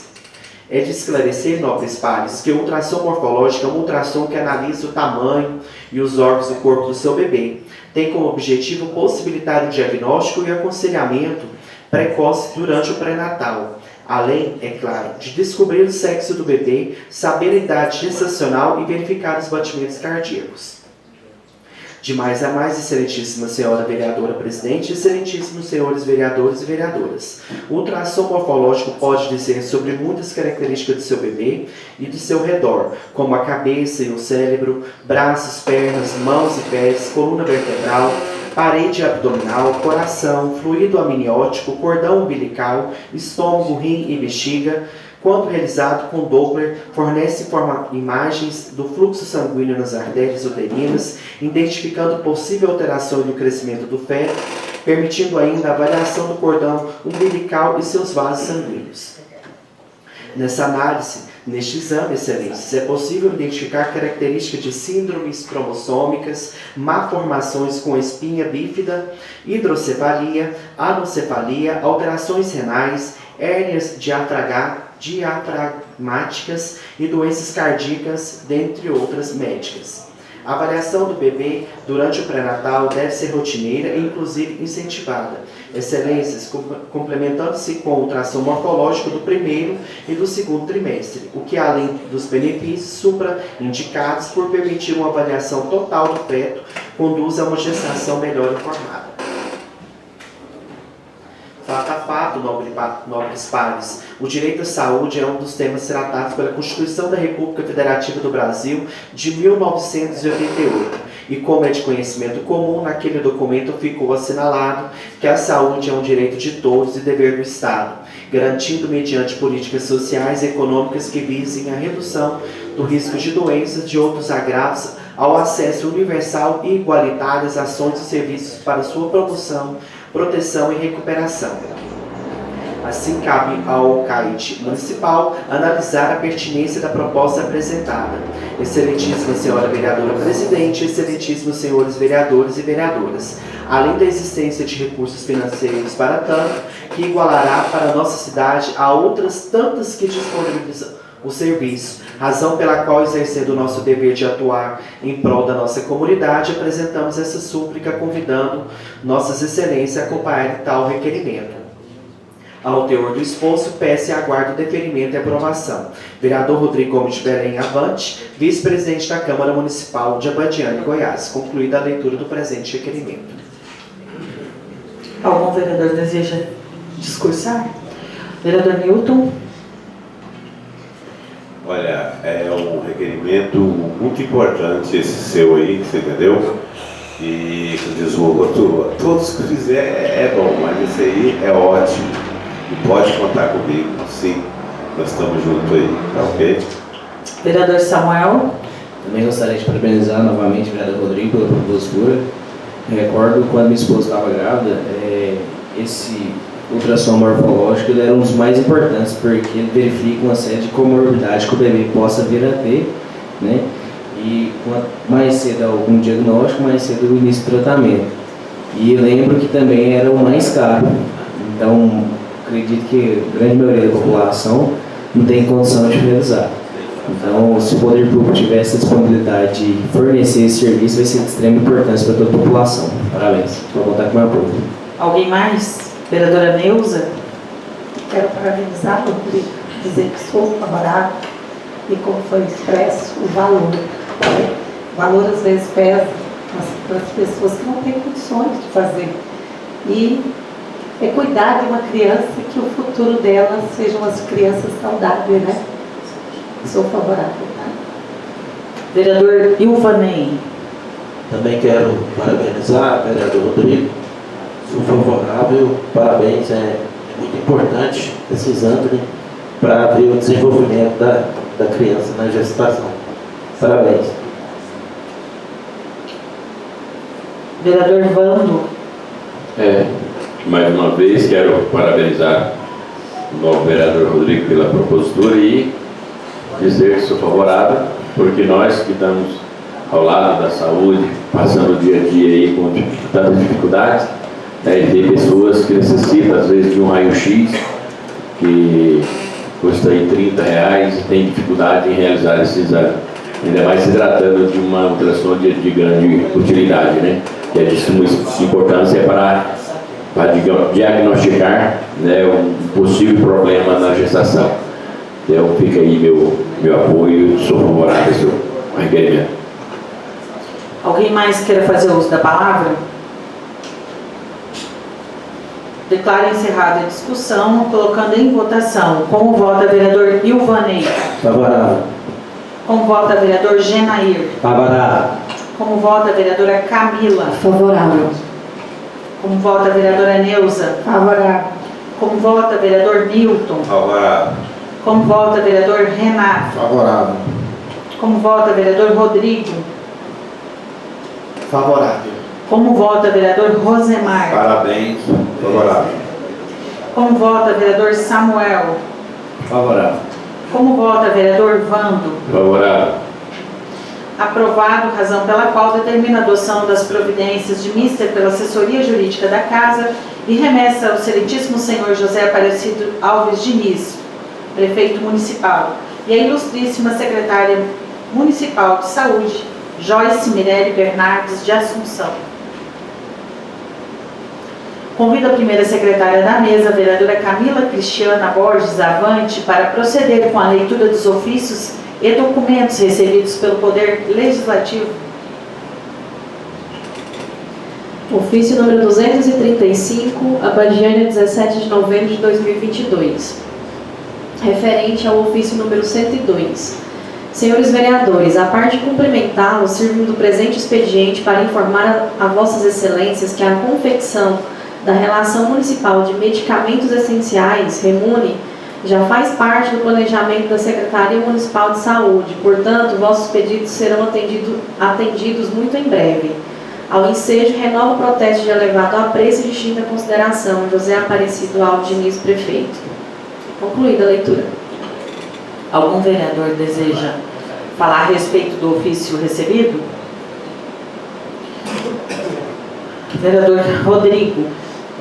É de esclarecer, nobres pares, que o ultrassom morfológico é um ultrassom que analisa o tamanho e os órgãos do corpo do seu bebê. Tem como objetivo possibilitar o diagnóstico e aconselhamento precoce durante o pré-natal. Além, é claro, de descobrir o sexo do bebê, saber a idade gestacional e verificar os batimentos cardíacos. De mais a mais, excelentíssima senhora vereadora presidente, excelentíssimos senhores vereadores e vereadoras. O ultrassom morfológico pode dizer sobre muitas características do seu bebê e do seu redor, como a cabeça e o cérebro, braços, pernas, mãos e pés, coluna vertebral, parede abdominal, coração, fluido amniótico, cordão umbilical, estômago, rim e bexiga. Quando realizado com Doppler, fornece imagens do fluxo sanguíneo nas artérias uterinas, identificando possível alteração no crescimento do feto, permitindo ainda a avaliação do cordão umbilical e seus vasos sanguíneos. Nessa análise, neste exame, excelências, é possível identificar características de síndromes cromossômicas, malformações com espinha bífida, hidrocefalia, anocefalia, alterações renais, hérnias diafragmáticas e doenças cardíacas, dentre outras médicas. A avaliação do bebê durante o pré-natal deve ser rotineira e, inclusive, incentivada. Excelências, complementando-se com o ultrassom morfológico do primeiro e do segundo trimestre, o que, além dos benefícios supra-indicados por permitir uma avaliação total do feto, conduz a uma gestação melhor informada. Fato a fato, nobres pares, o direito à saúde é um dos temas tratados pela Constituição da República Federativa do Brasil de 1988. E como é de conhecimento comum, naquele documento ficou assinalado que a saúde é um direito de todos e dever do Estado, garantindo mediante políticas sociais e econômicas que visem a redução do risco de doenças e de outros agravos ao acesso universal e igualitário às ações e serviços para sua promoção, proteção e recuperação. Assim, cabe ao CAIT municipal analisar a pertinência da proposta apresentada. Excelentíssima senhora vereadora presidente, excelentíssimos senhores vereadores e vereadoras, além da existência de recursos financeiros para tanto, que igualará para a nossa cidade a outras tantas que disponibilizam o serviço, razão pela qual, exercendo o nosso dever de atuar em prol da nossa comunidade, apresentamos essa súplica convidando nossas excelências a acompanhar tal requerimento. Ao teor do exposto, peço e aguardo o deferimento e aprovação. Vereador Rodrigo Gomes de Belém Avante, vice-presidente da Câmara Municipal de Abadiânia, Goiás. Concluída a leitura do presente requerimento. Algum vereador deseja discursar? Vereador Newton. Olha, é um requerimento muito importante esse seu aí, você entendeu? E, como diz o outro, todos que fizer é bom, mas esse aí é ótimo. E pode contar comigo, sim. Nós estamos juntos aí, tá ok? Vereador Samuel. Também gostaria de parabenizar novamente o vereador Rodrigo pela propositura. Recordo quando minha esposa estava grávida, esse ultrassom morfológico ele era um dos mais importantes, porque ele verifica uma série de comorbidades que o bebê possa vir a ter, né? E quanto mais cedo algum diagnóstico, mais cedo o início do tratamento. E eu lembro que também era o mais caro. Então, acredito que a grande maioria da população não tem condição de realizar. Então, se o poder público tiver essa disponibilidade de fornecer esse serviço, vai ser de extrema importância para toda a população. Parabéns. Vou contar com o meu apoio. Alguém mais? Vereadora Neuza. quero parabenizar o Rodrigo, dizer que sou favorável e como foi expresso, o valor. Né? O valor às vezes pesa para as pessoas que não têm condições de fazer. E é cuidar de uma criança que o futuro dela sejam as crianças saudáveis, né? Sou favorável. Vereador Ilvanei. Também quero parabenizar o vereador Rodrigo. Sou favorável, parabéns, é muito importante esse exame para ver o desenvolvimento da criança na gestação. Parabéns. Vereador Vando. Mais uma vez quero parabenizar o novo vereador Rodrigo pela propositura e dizer que sou favorável, porque nós que estamos ao lado da saúde, passando o dia a dia aí com tantas dificuldades, né, e tem pessoas que necessitam às vezes de um raio-x que custa aí R$30 e tem dificuldade em realizar esse exame, ainda mais se tratando de uma ultrassom de grande utilidade, né, que é de suma importância para diagnosticar, né, um possível problema na gestação. Então fica aí meu apoio, sou favorável a esse requerimento. Alguém mais queira fazer uso da palavra? Declaro encerrada a discussão, colocando em votação. Como vota vereador Ilvanei? Favorável. Como vota vereador Genair? Favorável. Como vota a vereadora Camila? Favorável. Como vota a vereadora Neuza? Favorável. Como vota o vereador Newton? Favorável. Como vota o vereador Renato? Favorável. Como vota o vereador Rodrigo? Favorável. Como vota o vereador Rosemar? Parabéns. Favorável. Como vota o vereador Samuel? Favorável. Como vota o vereador Vando? Favorável. Aprovado, razão pela qual determina a adoção das providências de mister pela assessoria jurídica da Casa e remessa ao excelentíssimo senhor José Aparecido Alves Diniz, prefeito municipal, e a ilustríssima secretária municipal de saúde, Joyce Mirelle Bernardes de Assunção. Convido a primeira secretária da mesa, a vereadora Camila Cristiana Borges Avante, para proceder com a leitura dos ofícios e documentos recebidos pelo Poder Legislativo. Ofício número 235, Abadiânia, 17 de novembro de 2022. Referente ao ofício número 102. Senhores vereadores, a parte de cumprimentá-los, sirvo do presente expediente para informar a vossas excelências que a confecção da Relação Municipal de Medicamentos Essenciais, REMUNE, já faz parte do planejamento da Secretaria Municipal de Saúde. Portanto, vossos pedidos serão atendidos muito em breve. Ao ensejo, renova o protesto de elevado apreço e distinta consideração. José Aparecido Alves Diniz, prefeito. Concluída a leitura. Algum vereador deseja falar a respeito do ofício recebido? Vereador Rodrigo.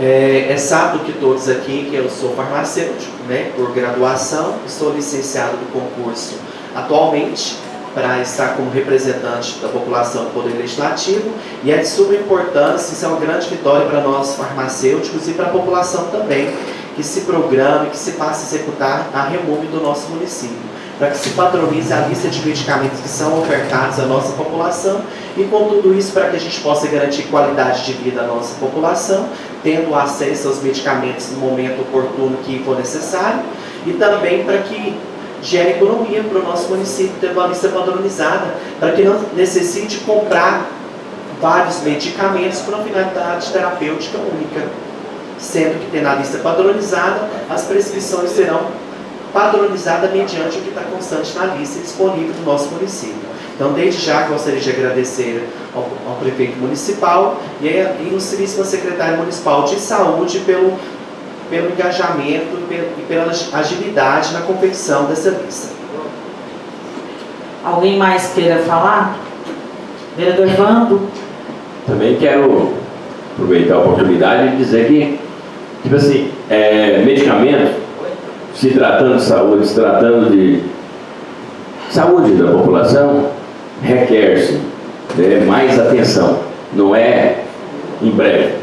É sábado que todos aqui que eu sou farmacêutico, né, por graduação, estou licenciado do concurso atualmente para estar como representante da população do Poder Legislativo, e é de suma importância, isso é uma grande vitória para nós farmacêuticos e para a população também, que se programe, que se passe a executar a REMUNE do nosso município, para que se padronize a lista de medicamentos que são ofertados à nossa população, e com tudo isso para que a gente possa garantir qualidade de vida à nossa população, tendo acesso aos medicamentos no momento oportuno que for necessário, e também para que gere economia para o nosso município, ter uma lista padronizada, para que não necessite comprar vários medicamentos para uma finalidade terapêutica única, sendo que tendo a lista padronizada, as prescrições serão padronizadas mediante o que está constante na lista disponível do nosso município. Então, desde já, gostaria de agradecer ao prefeito municipal e à ilustríssima secretária municipal de saúde pelo engajamento e pela agilidade na confecção dessa lista. Alguém mais queira falar? Vereador Vando. Também quero aproveitar a oportunidade e dizer que, tipo assim, medicamento, se tratando de saúde, se tratando de saúde da população, requer-se mais atenção, não é em breve.